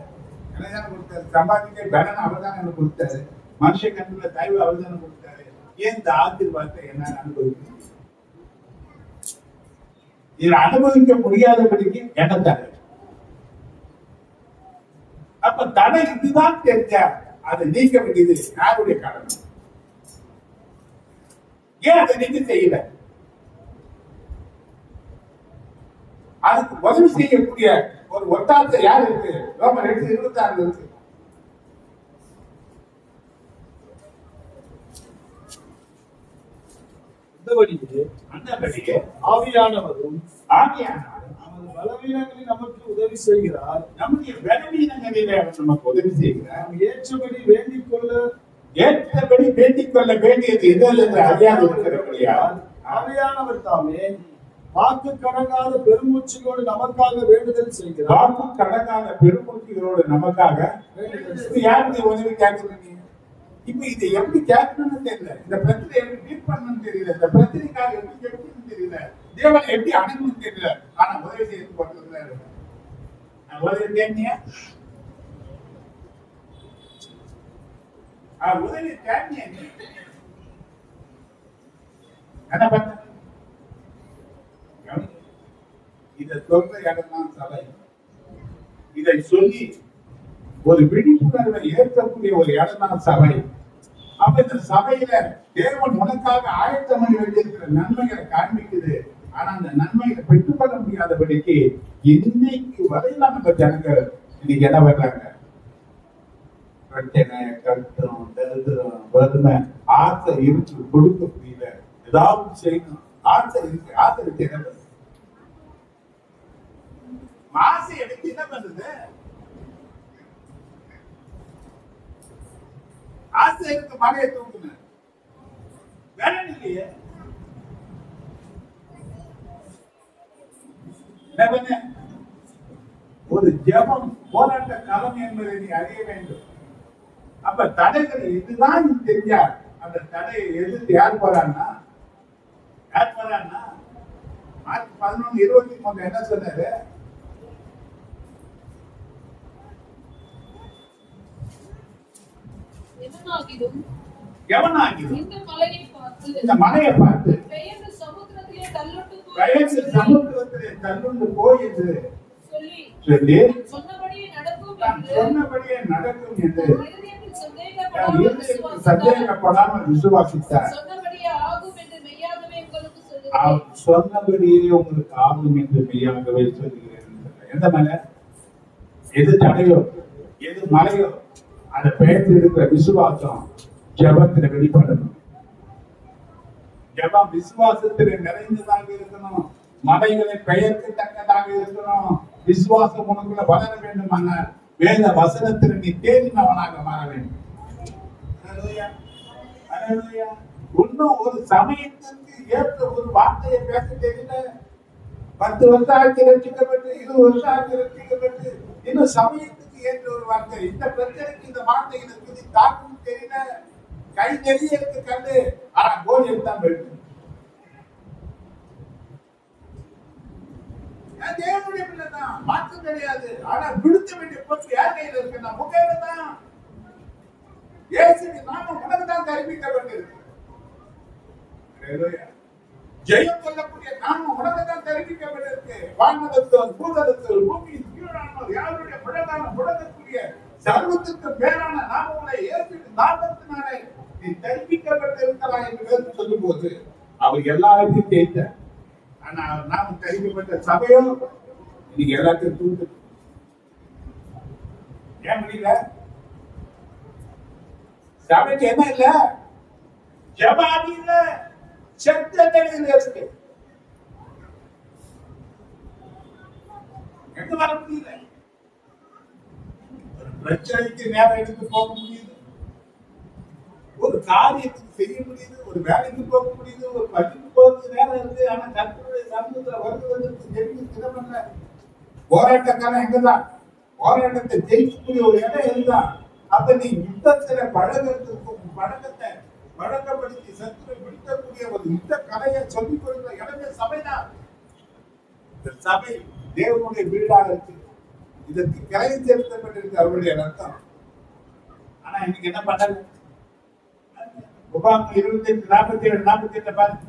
எனக்கு தானே கொடுத்தாரு. சம்பாதிக்க பலன் அவர் தான் எனக்கு கொடுத்தாரு. மனுஷ கண்ணுல தயவு அவர் தானே கொடுத்தாரு. ஏன் இந்த ஆசீர்வாதத்தை என்னால அனுபவிக்க இதை அனுபவிக்க முடியாதபடிக்கு என்ன தர? அப்ப தடை இதுதான் தெரிஞ்ச அதை நீக்க வேண்டியது யாருடைய கடமை? ஏன் அதை நீங்க செய்யல? அதுக்கு உதவி செய்யக்கூடிய ஒரு ஒத்தாசை யார் இருக்கு? ரோமர் 8:26 இருக்கு. அந்தபடியே ஆவியானவரும் ஆவியானவர் நமது பலவீனங்களில் நமக்கு உதவி செய்கிறார். நம்முடைய பலவீனங்களிலே அவர் நமக்கு உதவி செய்கிறார். நாம் ஏற்றபடி வேண்டிக் கொள்ள ஏற்றபடி வேண்டிக் கொள்ள வேண்டியது எதில் என்று அறியாது இருக்கிறபடியால் ஆவியானவர் தாமே வாக்கு கடங்காத பெருமூச்சுகளோடு நமக்காக வேண்டுதல் செய்கிறார். வாக்கு கடக்காத பெருமூச்சுகளோடு நமக்காக இது யாருக்கு உதவி கேட்கணும்? இப்ப இதை எப்படி கேட்கணும்னு தெரியல, இந்த பிரச்சனை எப்படி டீல் பண்ணணும்னு தெரியல, இந்த பிரச்சனைக்காக எப்படி கேட்கணும்னு தெரியல, தேவனை எப்படி அணுகணும்னு தெரியல. ஆனா உதவி செய்து போட்டுருக்கிறாரு. உதவி தேனியா உதவி தேனியா என்ன பண்ண? இதை சொல்ற இடம் தான் சபை. இதை சொல்லி ஒரு விழிப்புணர்வை ஏற்கக்கூடிய ஒரு இடம் தான் சபை. அப்ப இந்த சபையில தேவன் உனக்காக ஆயத்தம் பண்ணி வைத்திருக்கிற நன்மைகளை காண்பிக்குது. ஆனா அந்த நன்மைகளை பெற்றுக்கொள்ள முடியாதபடிக்கு இன்னைக்கு வரையில நம்ம ஜனங்கள் இன்னைக்கு என்ன பண்றாங்க? பிரச்சனை, கஷ்டம், தரித்திரம், வறுமை, ஆசை இருக்கு, கொடுக்க முடியல, ஏதாவது செய்யணும், ஆசை இருக்கு, ஆசை இருக்கு, என்ன பண்ணுது? ஆசை எடுத்து என்ன பண்ணுது? ஆசை இருக்கு, மலையை தூக்குன வேணும் இல்லையே. என்ன பண்ண? ஒரு ஜெபம் போராட்ட காலம் என்பதை நீ அறிய வேண்டும். அப்ப தடைகள் இதுதான் தெரிஞ்சா அந்த தடையை எதிர்த்து யார் போறான்னா மார்க் 11:23 என்ன சொன்னாரு? எவனாகிலும் இந்த மலையை பார்த்து பெயர்ந்து சமுத்திரத்திலே தள்ளுண்டு போய் என்று சொல்லி சொன்னபடியே நடக்கும் என்று இருதயத்தில் சந்தேகப்படாமல் விசுவாசித்தார். சொன்னபடியே ஆகும் என்று மெய்யாகவே உங்களுக்கு சொல்லுகிறேன். அவர் சொன்னபடியே உங்களுக்கு ஆகும் என்று மெய்யாகவே சொல்லுகிறேன். எந்த மலை? எது தடையோ எது மலையோ அதை பெயர்த்து இருக்கிற விசுவாசம் ஜெபத்துல வெளிப்படணும். ஜெபம் விசுவாசத்திலே நிறைந்ததாக இருக்கணும். மலைகளை பெயர்க்கத்தக்கதாக இருக்கணும். விசுவாசம் உனக்குள்ள வளர வேண்டுமான வேத வசனத்தில் நீ தேடினவனாக மாற வேண்டும். இன்னும் ஒரு சமயத்திற்கு ஏற்ற ஒரு வார்த்தையை பேச தெரியல. 10 வருஷம் ஆட்சி ரசிக்கப்பட்டு 20 வருஷம் ஆட்சி ரசிக்கப்பட்டு இன்னும் சமயத்துக்கு ஏற்ற ஒரு வார்த்தை. இந்த பிரச்சனைக்கு இந்த வார்த்தை எனக்கு தாக்கும் தெரியல. கை நெறிய இருக்கு கண்டு, ஆனா கோல் எடுத்தான் போயிட்டு தேவனுடைய பிள்ளைதான், மாற்றம் கிடையாது. ஆனா விடுத்த வேண்டிய பொறுப்பு யார் கையில இருக்குன்னா உங்க கையில தான். இயேசுவின் நாமம் உனக்கு தான் தெரிவிக்கப்பட்டிருக்கு. ஜெயம் கொள்ளக்கூடிய நாமம் உனக்கு தான் தெரிவிக்கப்பட்டிருக்கு. வானதத்தோர், பூததத்தோர், பூமியின் கீழானோர் யாருடைய முழங்கக்கூடிய சர்வத்துக்கு பேரான நாமங்களை இயேசுவின் நாமத்தினாலே நீ தெரிவிக்கப்பட்டிருக்கலாம் என்று சொல்லும் போது அவர் எல்லாருக்கும் ஜெயித்தார். ஆனா நாம தெரிவிக்கப்பட்ட சபையோ இன்னைக்கு எல்லாத்தையும் தூண்டு. ஏன் முடியல? சபைக்கு என்ன இல்ல? ஜபாதி இல்ல, செத்த நிலையில இருக்கு. எங்க வர முடியல? ஒரு பிரச்சனைக்கு நேரம் எடுத்து போக முடியுது, ஒரு காரியத்துக்கு செய்ய முடியுது, ஒரு வேலைக்கு போக முடியுது, ஒரு பள்ளிக்கு போறதுக்கு நேரம் இருக்கு. ஆனா கர்த்தருடைய சமூகத்துல வருவதற்கு போராட்டக்காரன் எங்கதான்? போராட்டத்தை ஜெயிக்கக்கூடிய ஒரு இடம் இருந்தா அப்ப நீ யுத்தத்துல பழக்கப்படுத்தி சத்துரை பிடிக்கக்கூடிய ஒரு யுத்த கலையை சொல்லிக் கொடுக்கிற இடமே சபைதான். இந்த சபை தேவனுடைய வீடாக இருக்கு. இதற்கு கலை செலுத்தப்பட்டிருக்கு அவருடைய ரத்தம். ஆனா இன்னைக்கு என்ன பண்ணல? உபாகம் 28:47-48 பாருங்க.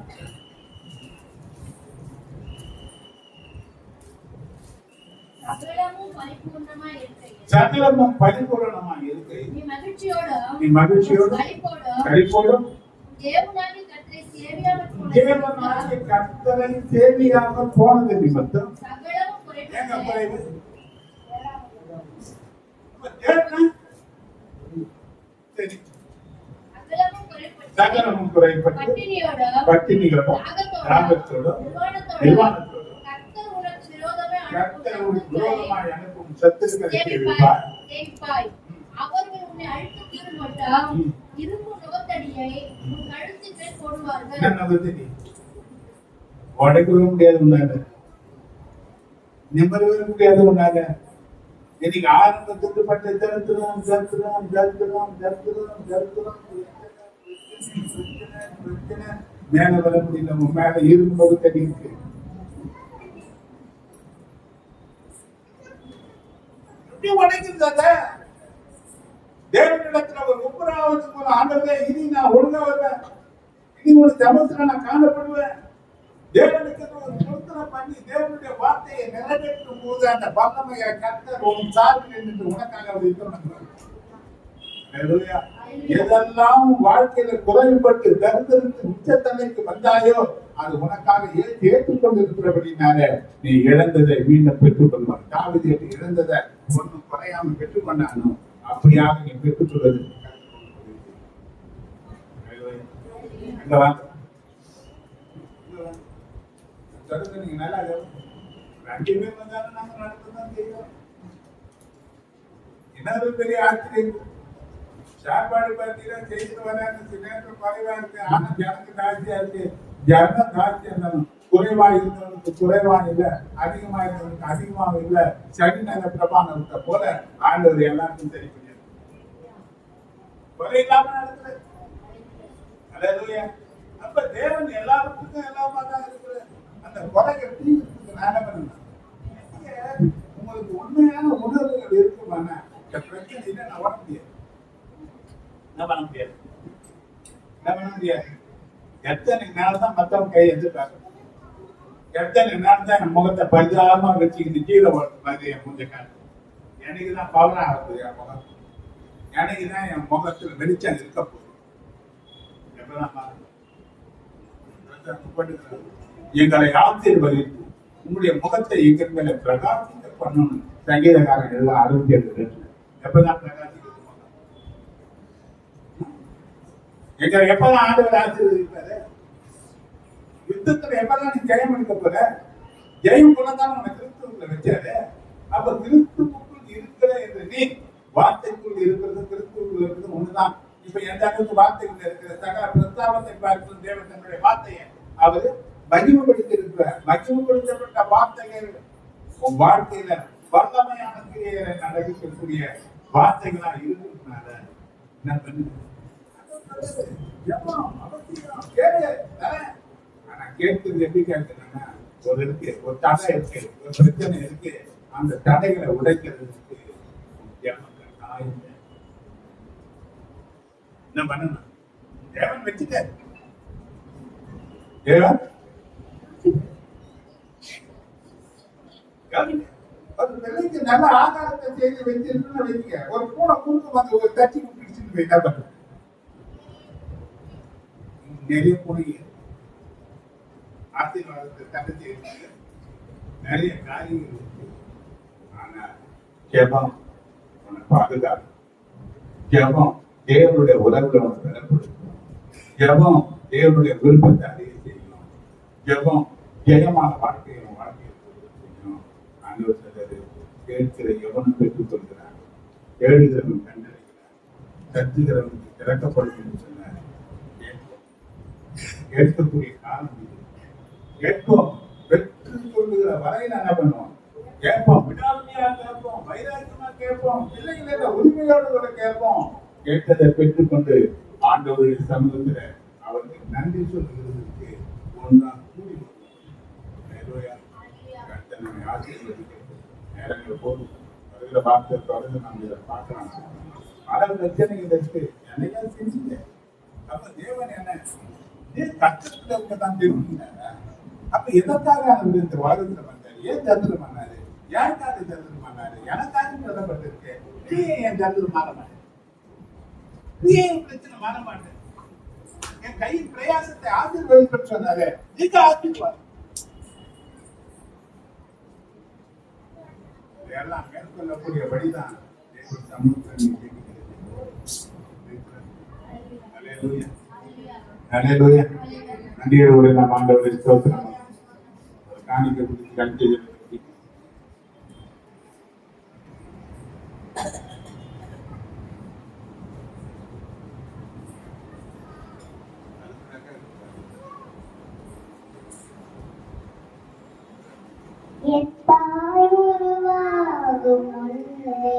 சகலமும் பரிபூர்ணமாய் இருக்கையில் சகலமும் பரிபூரணமா இருக்கு. நீ மகிழ்ச்சியோடும் நீ மகிழ்ச்சியோடும் களிப்போடும் களிப்போடும் தேவனாகிய கர்த்தரை சேவியாமல் போன தேவனாகிய கர்த்தரை சேவியாக போனது நிமித்தம் சகலமும் ஏங்க குறைபட்டு குறைவு? அப்ப தேவனா? சரி. சகலமும் குறைபட்டு சகலமும் குறைபட்டு பட்டினியோடும் பட்டினியோடும் தாகத்தோடும் நிர்வாணத்தோடும் கர்த்தர் உனக்கு விரோதமாய் கர்த்தர் அனுப்பும் உனக்கு விரோதமாய் அனுப்பும் சத்துருக்களை சேவிப்பார். சேவிப்பாய். அவர்கள் உன்னை அழித்து தீரும் மட்டும் இரும்பு நுகத்தடியை உன் கழுத்தின் மேல் போடுவார்கள். என்ன வந்து உடைக்கவே முடியாது உன்னால, நிம்மறவே முடியாது உன்னால. இன்னைக்கு ஆரம்பத்துக்கு பட்ட தருத்திரம் தருத்திரம் தருத்திரம் தருத்திரம் தருத்திரம் பிரச்சனை மேல வர முடியல. உன் மேல இரும்பு தடி இருக்கு. எப்படி உடைக்கிறத தேவனிடத்துல ஒரு ஒப்புராவது போல ஆண்டவரே, இனி நான் ஒழுங்கா வருவேன், இனி ஒரு ஜபத்துல நான் காணப்படுவேன். தேவனுக்கு ஒரு பொருத்தனை பண்ணி தேவனுடைய வார்த்தையை நிறைவேற்றும் போது அந்த வல்லமையை கர்த்தர் உன் சார்பில் நின்று உனக்காக அவர் இருக்கிறார். ஹல்லேலூயா. எதெல்லாம் வாழ்க்கையில குறைபட்டு தரித்திரத்து உச்சத்தலைக்கு வந்தாயோ அது உனக்காக ஏற்றுக்கொண்டிருக்கிறபடினால நீ இழந்ததை மீண்டும் பெற்றுக் கொள்வார். தாவீது இழந்ததை ஒன்றும் குறையாம பெற்றுக் கொண்டானோ அப்படியாக நீ பெற்றுக் கொள்வது. அங்க வாங்க. நீங்க நல்லா ரெண்டு பேர் வந்தாலும் நாங்க நடத்ததான் செய்வோம். என்ன பெரிய ஆச்சரியம். சாப்பாடு பார்த்தீங்கன்னா செய்து வராது, நேரம் குறைவா இருக்கு. ஆனா ஜனக்கு ஜாஸ்தியா இருக்கு. ஜனம் ஜாஸ்தியா இருந்தாலும் குறைவா இருந்தவனுக்கு குறைவா இல்லை, அதிகமா இருந்தவனுக்கு அதிகமாக இல்லை. சனி நேர பிரபானத்தை போல ஆண்டவர் எல்லாருக்கும் சரி பண்ணியாரு. குறை இல்லாம நடக்குது. ஹல்லேலூயா. அப்ப தேவன் எல்லாருக்கும் எல்லாமா தான் இருக்கிறார். அந்த குறை எப்படி நான் என்ன பண்ணணும்? உங்களுக்கு உண்மையான உணர்வுகள் இருக்குமானா பிரச்சனை இல்லை, நான் உணர முடியாது. என்ன பண்ண முடியாது? என்ன பண்ண முடியாது? எத்தனை நாள் தான் மத்தவங்க கை எதிர்பார்க்க? எத்தனை நாள் தான் என் முகத்தை பரிதாபமா வச்சுக்கிட்டு கீழே வருது என் முஞ்ச காட்டு? எனக்குதான் பவரா ஆகுது என் முகம். எனக்குதான் என் முகத்துல வெளிச்சம் இருக்க போகுது. எப்பதான் எங்களை ஆசீர்வதித்து உங்களுடைய முகத்தை எங்கள் மேல பிரகாசிக்க பண்ணணும். சங்கீதக்காரன் எல்லாம் 67 எப்பதான் பிரகாசிக்கிறது? எங்களை எப்பதான் ஆண்டவர் ஆசீர்வதிப்பாரு? யுத்தத்துல எப்பதான் நீ ஜெயம் எடுக்க போற? ஜெயம் கொள்ளதான் உன்னை கிறிஸ்துவுக்குள்ள வச்சாரு. அப்ப கிறிஸ்துவுக்குள் இருக்கிற என்று நீ வார்த்தைக்குள் இருக்கிறது கிறிஸ்துவுக்குள் இருக்கிறது ஒண்ணுதான். இப்ப எந்த அளவுக்கு வார்த்தைக்குள்ள இருக்கிற சகல பிரஸ்தாபத்தை பார்க்கும் தேவன் தன்னுடைய வார்த்தையை அவரு மகிமைப்படுத்தி இருக்கிறார். மகிமைப்படுத்தப்பட்ட வார்த்தைகள் உன் வாழ்க்கையில வல்லமையான கிரியைகளை நடக்கக்கூடிய வார்த்தைகளா இருக்கிறதுனால என்ன பண்ணு? ஆனா கேட்கிறது எப்படி கேட்கிறேன்னா, ஒரு இருக்கு, ஒரு தடை இருக்கு, ஒரு பிரச்சனை இருக்கு. அந்த தடைகளை உடைக்கிறதுக்கு என்ன பண்ணணும்? தேவன் வச்சுட்டாரு. தேவன் ஒரு பிள்ளைக்கு நல்ல ஆகாரத்தை செய்து வச்சிருக்குன்னு வைக்க, ஒரு பூனை குறுக்கு வந்து ஒரு தச்சு பிடிச்சிட்டு போய் என்ன பண்றது? நிறைய பூனை ஆசீர்வாதத்தை தடுத்து இருக்கு, நிறைய காரியங்கள் இருக்கு. ஆனா ஜெபம் உன்னை பாதுகாக்கும். ஜெபம் தேவனுடைய உறவுல உன்னை பலப்படுத்தும். ஜெபம் தேவனுடைய விருப்பத்தை அறிய செய்யும். ஜெபம் ஜெயமான வாழ்க்கையை செய்யும். ஆண்டவர் சொல்றாரு, கேட்கிற எவனும் பெற்றுக் கொள்கிறார், தேடுகிறவன் கண்டறிகிறார், கற்றுகிறவனுக்கு திறக்கப்படும் என்று சொன்னார். கேட்கக்கூடிய காலம் இது. கேட்போம், பெற்றுக் கொள்ளுகிற வரை நான் என்ன பண்ணுவோம்? கேட்போம், விடாமையா கேட்போம், வைராக்கியமா கேட்போம், பிள்ளைகளை உரிமையோடு கூட கேட்போம். கேட்டதை பெற்றுக்கொண்டு ஆண்டவருடைய சமூகத்தில் அவருக்கு நன்றி சொல்லுகிறதுக்கு ஒன்றாக கூடி நேரங்கள் போதும். வருகிற வார்த்தை தொடர்ந்து நாம் இதை பார்க்கலாம். பல பிரச்சனைகள் இருக்கு, என்னையா செஞ்சீங்க? அப்ப தேவன் என்ன கஷ்டத்துல தான் தேவன். அப்ப எதற்காக அவர் இந்த உலகத்துல வந்தாரு? ஏன் தந்திரம் பண்ணாரு? யாருக்காக தந்துருமானாரு? எனக்காக சொல்லப்பட்டிருக்கு. நீ என் தந்துரு மாற மாட்டேன், நீ என் பிரச்சனை மாற மாட்டேன். என் கையின் பிரயாசத்தை ஆசீர்வதிக்க சொன்னாரு, நீங்க ஆசீர்வாதம். இதெல்லாம் மேற்கொள்ளக்கூடிய வழிதான் தேவன் சமூகத்தை அல்லேலூயா, அல்லேலூயா. நன்றியோடு நாம் ஆண்டவரை ஸ்தோத்திரம் காணிக்க கொடுத்து கட்டி என் தாய் உருவாகும் முன்னே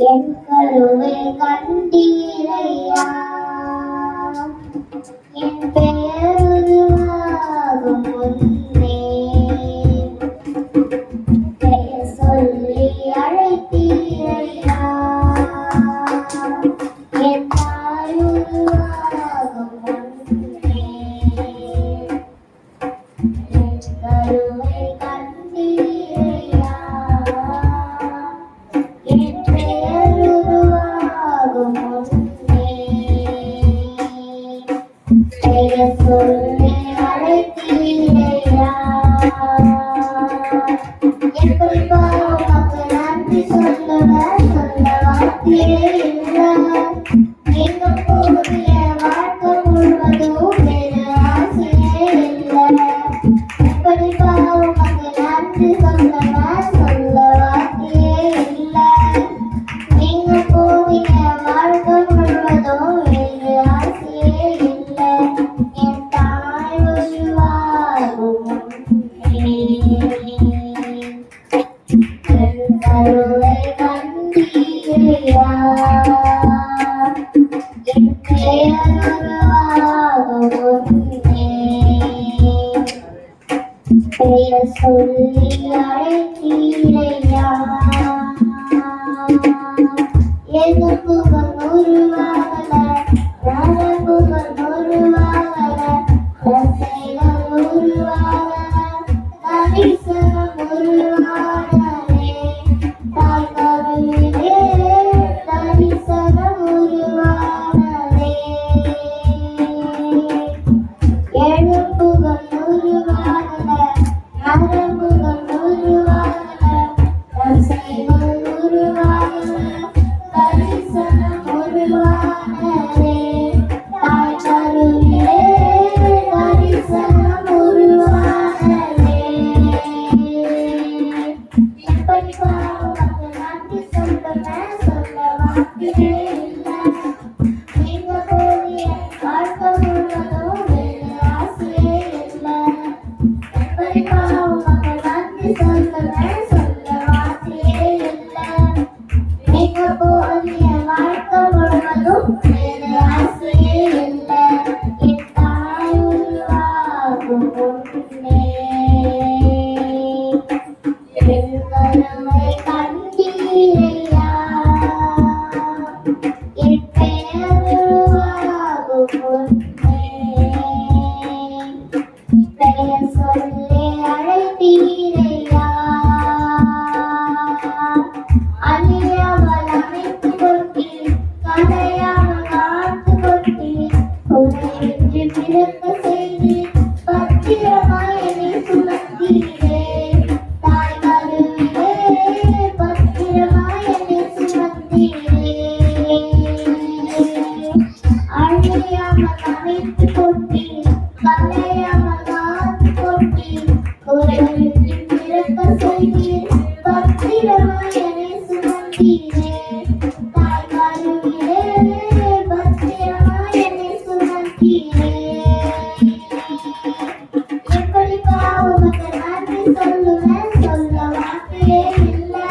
என் கருவை கண்டீரையா, என் பெயர் உருவாகும் முன்னே பெயர் சொல்லி அழைத்தீரையா, என் தாய் உருவாகும் முன்னே கருவை கண்டீரையா, என் பெயர் உருவாகும் முன்னே பெயர் சொல்லி அழைத்தீரையா. எப்படி உமக்கு நன்றி சொல்லுவேன், சொல்ல வார்த்தையே இல்லை. இன்னும் கூடிய வாழ்க்கை முழுவதும் வேறு ஆசையே இல்லை. எப்படி உமக்கு நன்றி சொல்லுவேன், சொல்ல வார்த்தையே இல்லை. நீங்க கூடிய வாழ்க்கை முழுவதும் வேறு ஆசையே இல்லை. என் தாய் உருவாகும் முன்னே என் கருவை கண்டீரையா, என் பெயர் உருவாகும் முன்னே பெயர் சொல்லி அழைத்தீரையா. எலும்புகள் உருவாகல, நரம்புகள் உருவாகல, தசைகள் உருவாகல, தரிசனம் உருவாகலே. தாய் கருவிலே தரிசனம் உருவாகலே. எலும்புகள் உருவாகல, நரம்புகள் உருவாகல, தசைகள் உருவாகல, தரிசனம் உருவாகலே. தாய் கருவிலே தரிசனம் உருவாகலே. எப்படி உமக்கு நன்றி சொல்லுவேன், சொல்ல வார்த்தையே இல்லை. நீங்க கூடிய வாழ்க்கை முழுவதும் வேறு ஆசையே இல்லை. எப்படி உமக்கு நன்றி சொல்லுவேன், சொல்ல வார்த்தையே இல்லை. நீங்க கூடிய வாழ்க்கை முழுவதும் வேறு ஆசையே இல்லை. என் தாய் உருவாகும் முன்னே என் கருவை கண்டீரையா, என் பெயர் உருவாகும் முன்னே பெயர் சொல்லி அழைத்தீரையா. அழியாமல் அமைத்துக் கொண்டீர், கலையாமல் காத்துக் கொண்டீர், ஒன்றின்றி பிறக்க செய்தீர், பத்திரமாய் என்னை சுமந்தீரே. தாய் கருவிலே பத்திரமாய் என்னை சுமந்தீரே. அழியாமல் அமைத்துக் கொண்டீர், கலையாமல் காத்துக் கொண்டீர், ஒன்றின்றி பிறக்க செய்தீர், பத்திரமாய் என்னை சுமந்தீரே. தாய் கருவிலே பத்திரமாய் என்னை சுமந்தீரே. எப்படி உமக்கு நன்றி சொல்லுவேன், சொல்ல வார்த்தையே இல்லை.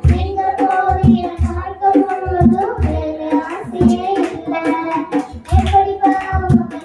நீங்க கூடிய வாழ்க்கை முழுவதும் வேறு ஆசையே இல்லை. எப்படி உமக்கு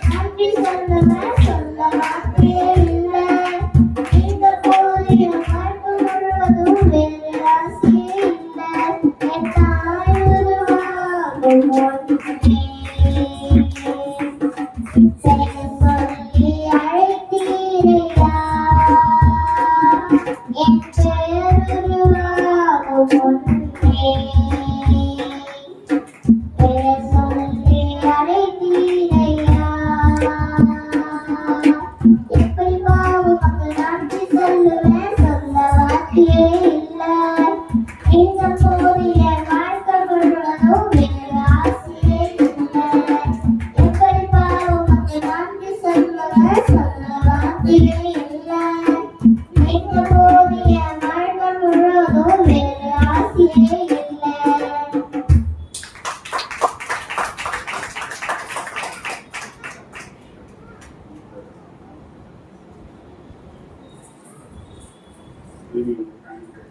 எழுதி காணிக்கை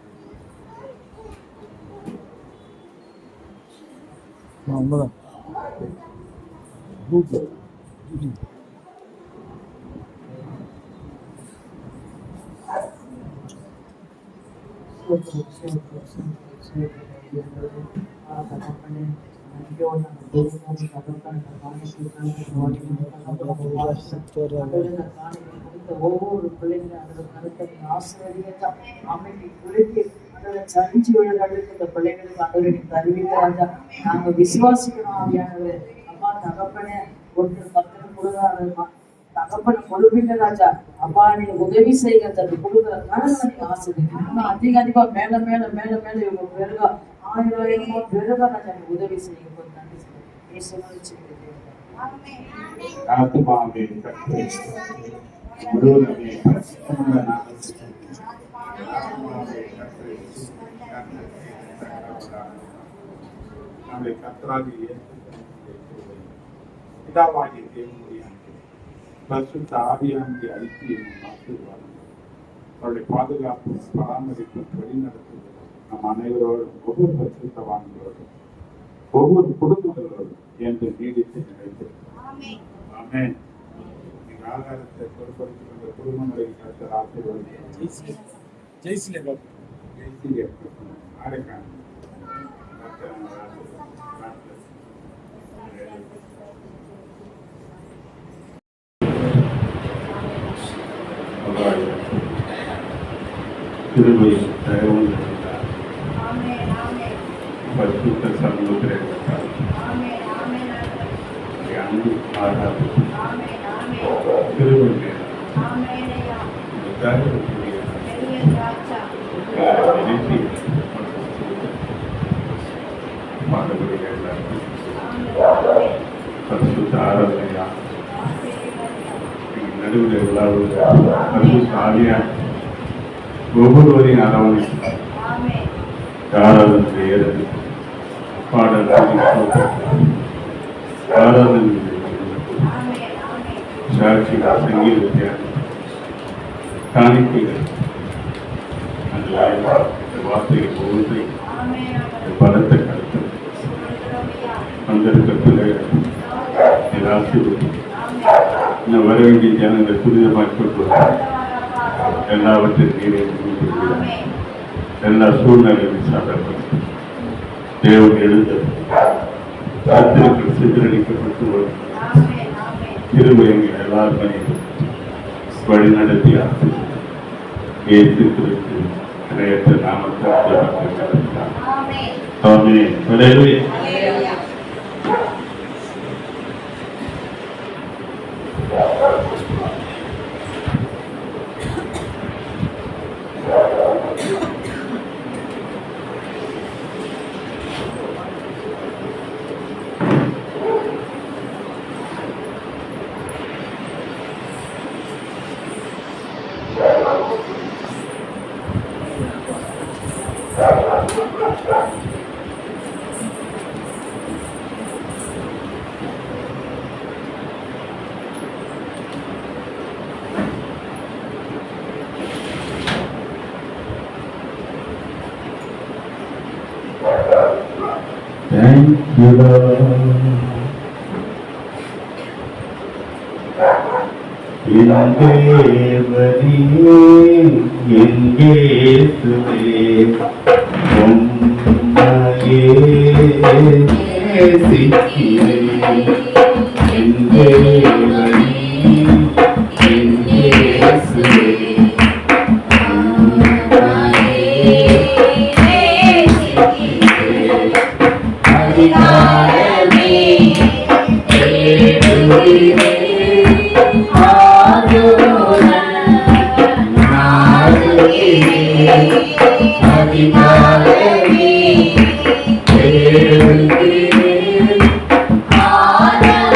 ஒவ்வொரு பிள்ளைங்களும் அதோட கருத்தை ஆசிரியர் அமைதி குறைத்து அதோட சரிஞ்சு விழுறதுக்கு இந்த பிள்ளைங்களுக்கு அதோட தருவீங்க ராஜா. நாங்க விசுவாசிக்கணும் ஆவியானவர். அப்பா தகப்பனே ஒருத்தர் பத்திரம் கொடுக்காதமா தகப்பனை கொடுப்பீங்க ராஜா. அப்பா நீங்க உதவி செய்ய தட்டு கொடுக்குற கணவனை நீங்க ஆசிரியர் அதிகமா மேல மேல மேல மேல இவங்க பெருகா 1000 பெருகா ராஜா நீங்க உதவி செய்ய நன்றி செய்ய ஆத்மாவே கர்த்தரை முழுவதுமே பரிசுத்தமுள்ள நாமத்தில் ஆத்மாவே கர்த்தரை நம்முடைய கர்த்தராகிய பிதாவாகிய தேவனுடைய பரிசுத்த ஆவியானுடைய ஐக்கியமும் ஆசீர்வாதம் அவருடைய பாதுகாப்பு பராமரிப்பு வழிநடத்துவது நம் அனைவரோடும் ஒவ்வொரு பரிசுத்தவான்களோடும் ஒவ்வொரு குடும்பங்களோடும் என்று நீடித்து நினைத்திருக்கிறோம். ஆமென். நீங்க ஆகாரத்தை பொறுப்படுத்திக் கொண்ட குடும்பங்களை கர்த்தர் ஆசீர்வதிப்பார். ஜெய்சிலே ஆரைக்கான் திருமை தயவும் பரிசுத்த சமூகத்தில் அன்பு ஆராதனை திருவள்ளி பரிசுத்த ஆராதனையா நடுவில் பரிசுத்த ஆவியா ஒவ்வொருவரையும் அரவணைக்கிறார். ஆராதனை செய்யறது பாடல் ஆராதனை சாட்சிகள் சங்கீத காணிக்கைகள் அந்த வார்த்தைகள் ஒவ்வொன்றை பலத்தை கருத்து வந்திருக்க பிள்ளைகள் ஆசீர்வதி இன்னும் வர வேண்டிய ஜனங்களை துரிதமாக்கி எல்லாவற்றையும் நீரே எல்லா சூழ்நிலையும் சாப்பிடப்பட்டு தேவன் எழுந்த சத்திரங்கள் சிதறடிக்கப்பட்டு வரும் திருமையங்கள் எல்லாருமே வழிநடத்தி ஏற்று குறித்து நிறைய நாமத்தை Thank you, Lord. Hallelujah.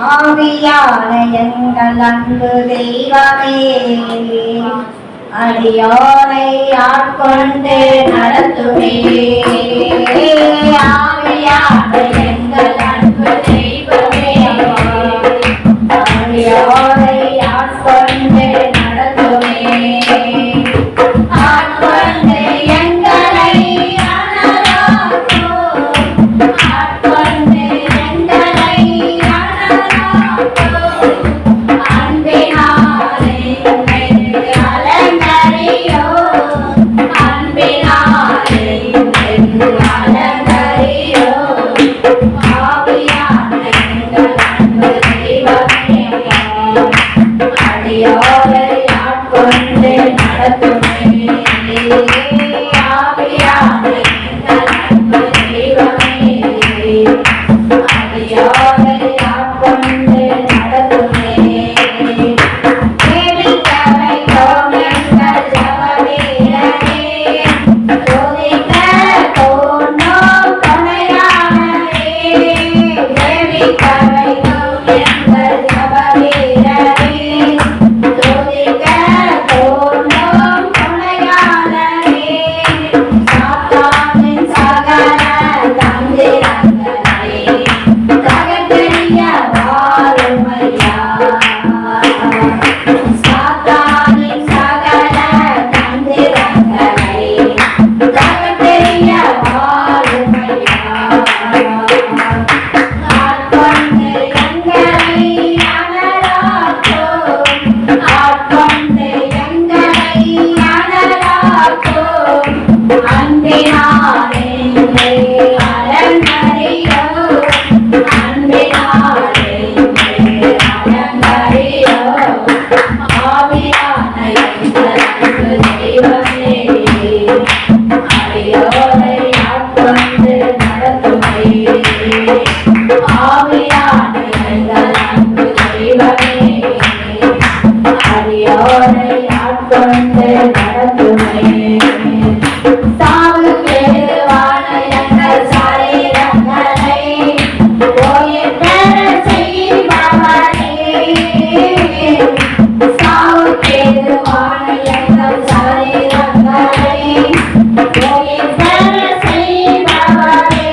ஆவியான எங்கள் அன்பு தெய்வமே, அடியோரை ஆட்கொண்டு நடத்துமே. ஆவியான எங்கள் அன்பு தெய்வமே, அடியோரை ஆட்கொண்டு நடத்துமே. ஆட்கொண்டு எங்களை அனலாக்கும், ஆட்கொண்டு எங்களை அனலாக்கும். அன்பினாலே அலங்கரியோ, அன்பினாலே அன்பினாலே அலங்கரியோ அன்பினாலே அலங்கரியோ ஆவியான எங்கள் அன்பு தெய்வமே அடியோரை ஆட்கொண்டு நடத்துமே ஆவியான எங்கள் அன்பு தெய்வமே அடியோரை ஆட்கொண்டு நடத்துமே சாவுக்கேதுவான எங்கள் சரீரங்களை உயிர் பெறச் செய்பவரே சாவுக்கேதுவான எங்கள் சரீரங்களை உயிர் பெறச் செய்பவரே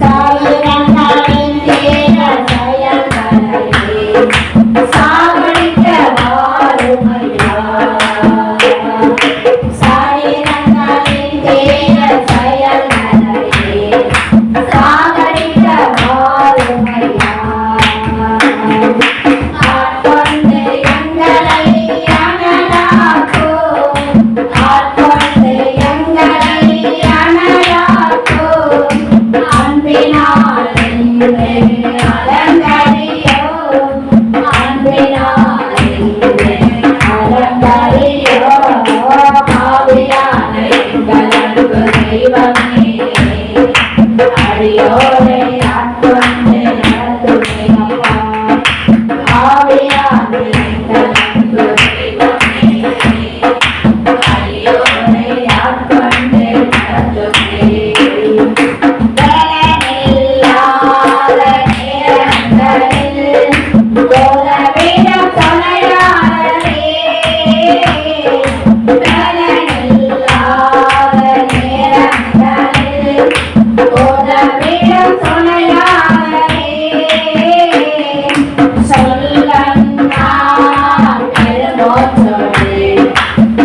சரீரங்களின் தீர செயல்களை சாகடிக்க வாருமையா சரீரங்களின் தீர செயல்களை சாகடிக்க வாருமையா ஆட்கொண்டு எங்களை அனலாக்கும் ஆட்கொண்டு எங்களை அனலாக்கும் அன்பினால் என்னை அலங்கரியோ அன்பினால் என்னை அலங்கரியோ ஆவியான எங்கள் அன்பு தெய்வமே அடியோரை ஆட்கொண்டு நடத்துமே அப்பா ஆவியான எங்கள் அன்பு தெய்வமே அடியோரை ஆட்கொண்டு நடத்துமே பலனில்லாத நேரங்களில் போதவிடம் துணையாளரே பலனில்லாத நேரங்களில் போதவிடம் துணையாளரே சொல்லன்னா பெருமோற்றோடு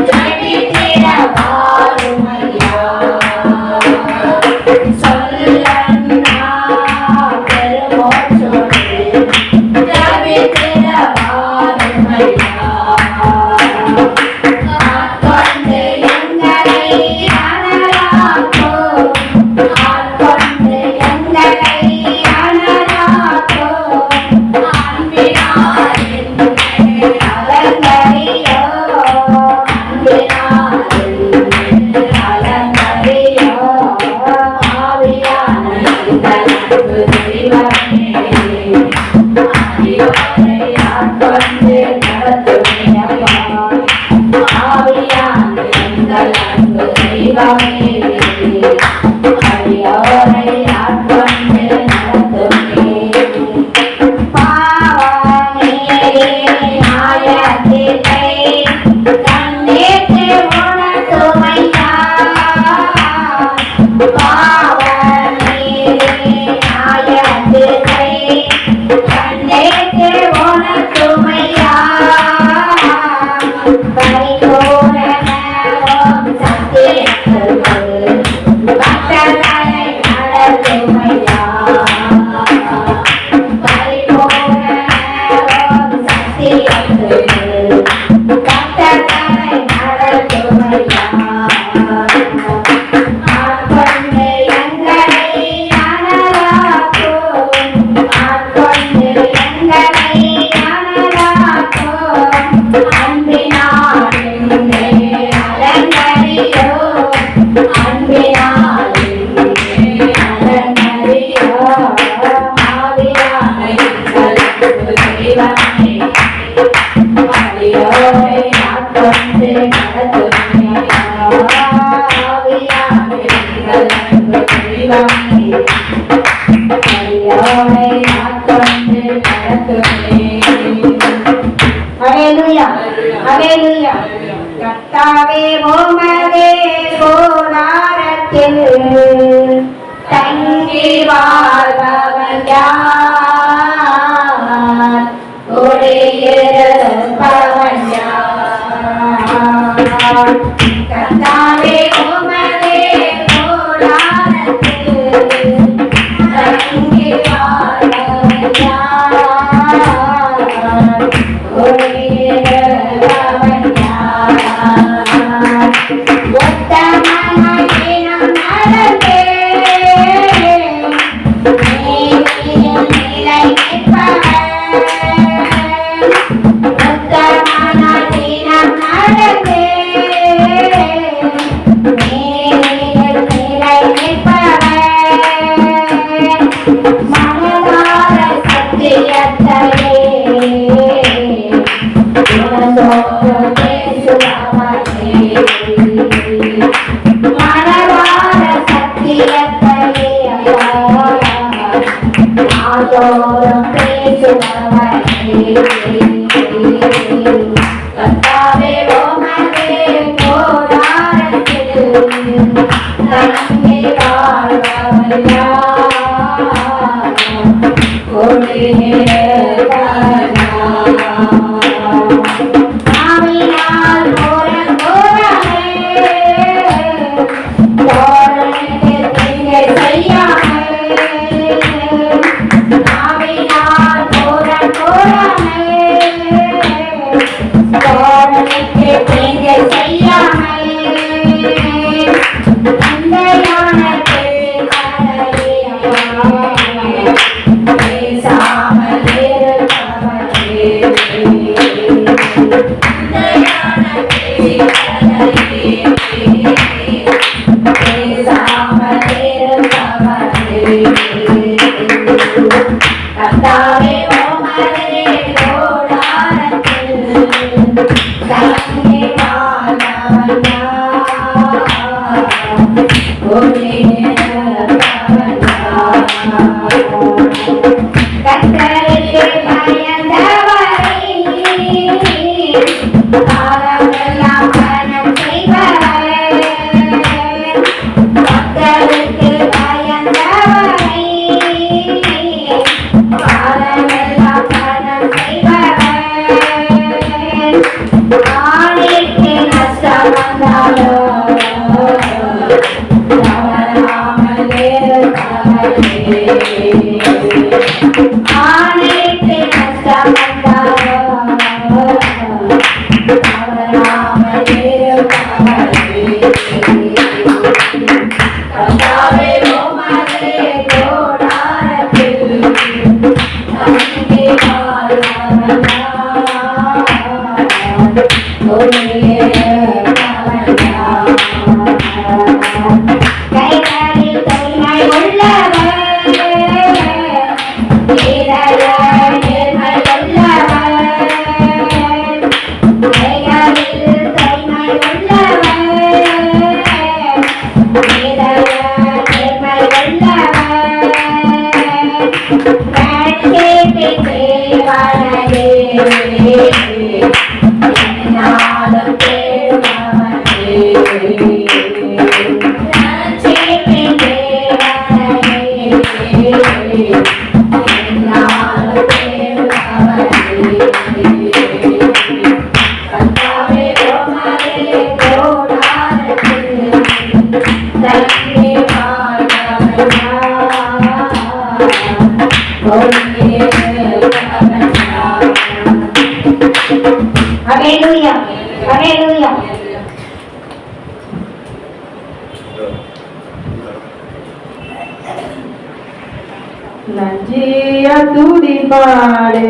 ஜெபித்திட வாருமையா சொல்லன்னா பெருமோற்றோடு ஜெபித்திட வாருமையா ஆட்கொண்டு எங்களை அனலாக்கும் ஆட்கொண்டு எங்களை அனலாக்கும் அன்பினால் என்னை அலங்கரியோ அன்பினால் என்னை அலங்கரியோ ஆவியான எங்கள் அன்பு தெய்வமே அடியோரை ஆட்கொண்டு நடத்துமே அப்பா ஆவியான எங்கள் அன்பு தெய்வமே அடியோரை ஆட்கொண்டு நடத்துமே பாவமே நியாயத்திலே கண்ணேற்று உணர்த்துமையா பாவமே நியாயத்திலே கண்ணேற்று உணர்த்துமையா பரிபூரணம் சத்தியத்துக்கு கட்டளை நடத்துமையா பரிபூரணம் சத்தியத்துக்கு கட்டளை நடத்துமையா ஆட்கொண்டு எங்களை அனலாக்கும் ஆட்கொண்டு எங்களை அனலாக்கும் அன்பினால் என்னை அலங்கரியோ அன்பினால் என்னை அலங்கரியோ ஆவியான எங்கள் அன்பு தெய்வமே அடியோரை ஆட்கொண்டு நடத்துமே ஆவியான எங்கள் அன்பு தெய்வமே அடியோரை ஆட்கொண்டு நடத்துமே ஹல்லேலூயா ஹல்லேலூயா கர்த்தாவே உமதே கூடாரத்தில் தங்கி வாழ்பவன் யார் குடியிருப்பவன் யார் கர்த்தாவே உமதே கூடாரத்தில் தங்கி வாழ்பவன் யார் குடியிருப்பவன் யார் நாள்தோறும் பேசுபவரே கர்த்தாவே உமது கூடாரத்தில் தங்கி வாழ்பவர் யார்? நாவினால் கூறக்கூடாதே, தோழனுக்கு தீங்கை செய்யாமல். நாவினால் கூறக்கூடாதே, தோழனுக்கு தீங்கை செய்யாமல். தந்தையான பேசாமல் இருப்பவரே தந்தையான பேசாமல் இருப்பவரே கர்த்தாவே உமது கூடாரத்தில் தங்கி வாழ்பவர் யார்? கர்த்தருக்கு பயந்தவரை காலமெல்லாம் கனம் செய்பவர். கர்த்தருக்கு பயந்தவரை காலமெல்லாம் கனம் செய்பவர். ஆணைக்கு நஷ்டம் வந்தாலும் தவறாமல் இருப்பவரே. ஆணைக்கு நஷ்டம் வந்தாலும் தவறாமல் இருப்பவரே. கர்த்தாவே உமது கூடாரத்தில் தங்கி வாழ்பவர் யார்? கைகளில் தொன்மை உள்ளவர், இதய நேர்மை உள்ளவர். கைகளில் தொன்மை உள்ளவர், இதய நேர்மை உள்ளவர். கண்கேட்டு தேவனே என்னாலும் தேவனே. Hallelujah. Hallelujah. நன்றிய துதிப்பாடு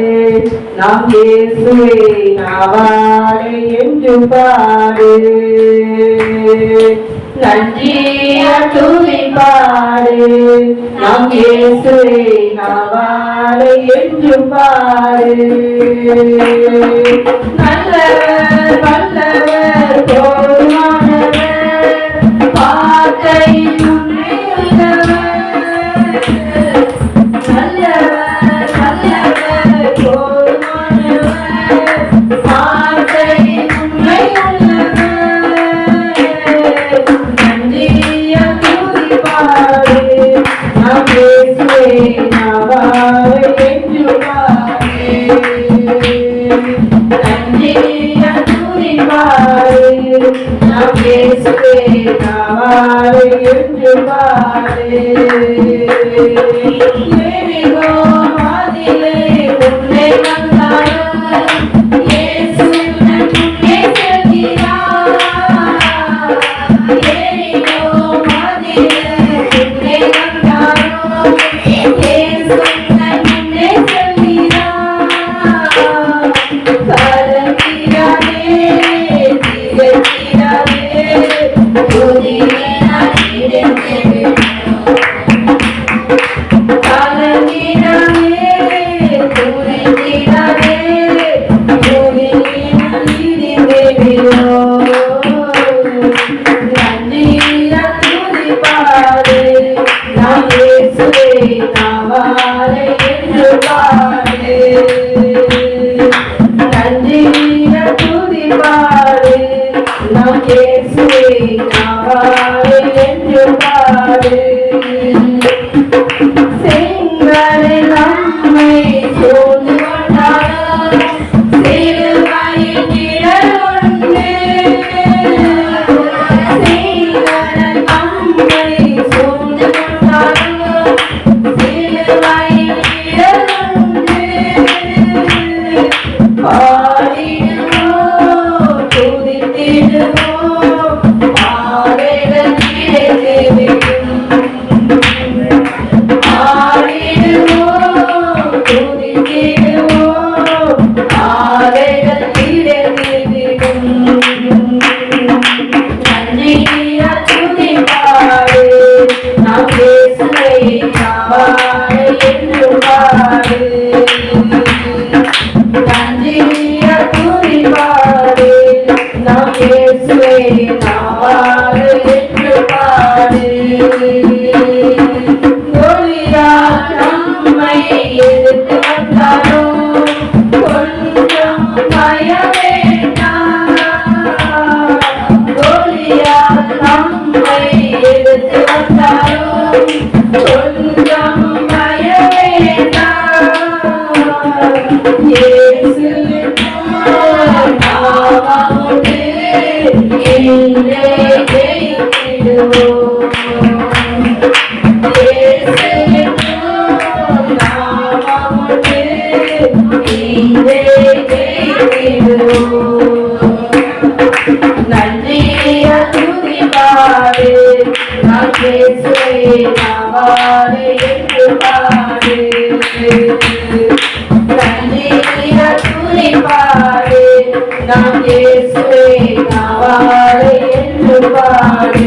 நாம் இயேசுவை நாவாடு என்று பாடு. நன்றிய துதிப்பாடு நாம் இயேசுவை நாவாடு என்று பாடு. நல்லவர் வல்லவர் போதுமானவர் வார்த்தை உண்மையுள்ளவர். நல்லவர் வல்லவர் போதுமானவர் வார்த்தை உண்மையுள்ளவர். நன்றிய துதிப்பாடு நாம் இயேசுவை நாவாடு என்று பாடு. நன்றிய துதிப்பாடு நாம் இயேசுவை நாவாடு என்று பாடு. எரிகோ வாதிலே உன்னை வந்தார், இயேசு உன் முன்னே செல்கிறார். எரிகோ வாதிலே உன்னை வந்தார், இயேசு உன் முன்னே செல்கிறார். கலங்கிறாரே திகழ்கிறாரே துதியினால் நிறைந்திடும். கலங்கிடவே துதித்திடவே நாவாலே என்று பாடு செங்கடல் நம்மை சூழ்ந்து கொண்டாலும் சிலுவையில் நிழல் உண்டு செங்கடல் நம்மை சூழ்ந்து கொண்டாலும் சிலுவையில் நிழல் உண்டு பாடிடுவோம் துதித்திடுவோம் பாதைகள் கிடைத்துவிடும் ஆடிடுவோம் துதித்திடுவோம் பாதைகள் கிடைத்துவிடும் நன்றியா துதிப்பாடு நாம் இயேசுவை நாவாலே என்று பாடு நன்றியா துதிப்பாடு நாம் இயேசுவை நாவாலே என்று பாடு கோலியாத் நம்மை எதிர்த்து வந்தாலும் கொஞ்சம் பயம் வேண்டாம் கோலியாத் நம்மை எதிர்த்து வந்தாலும் கொஞ்சம் பயம் வேண்டாம் இயேசுவின் நாமமுண்டு இன்றே ஜெயித்திடுவோம் நன்றியா துதிப்பாடு நாம் இயேசுவை நாவாலே என்று பாடு நன்றியா துதிப்பாடு நாம் இயேசுவை நாவாலே என்று பாடு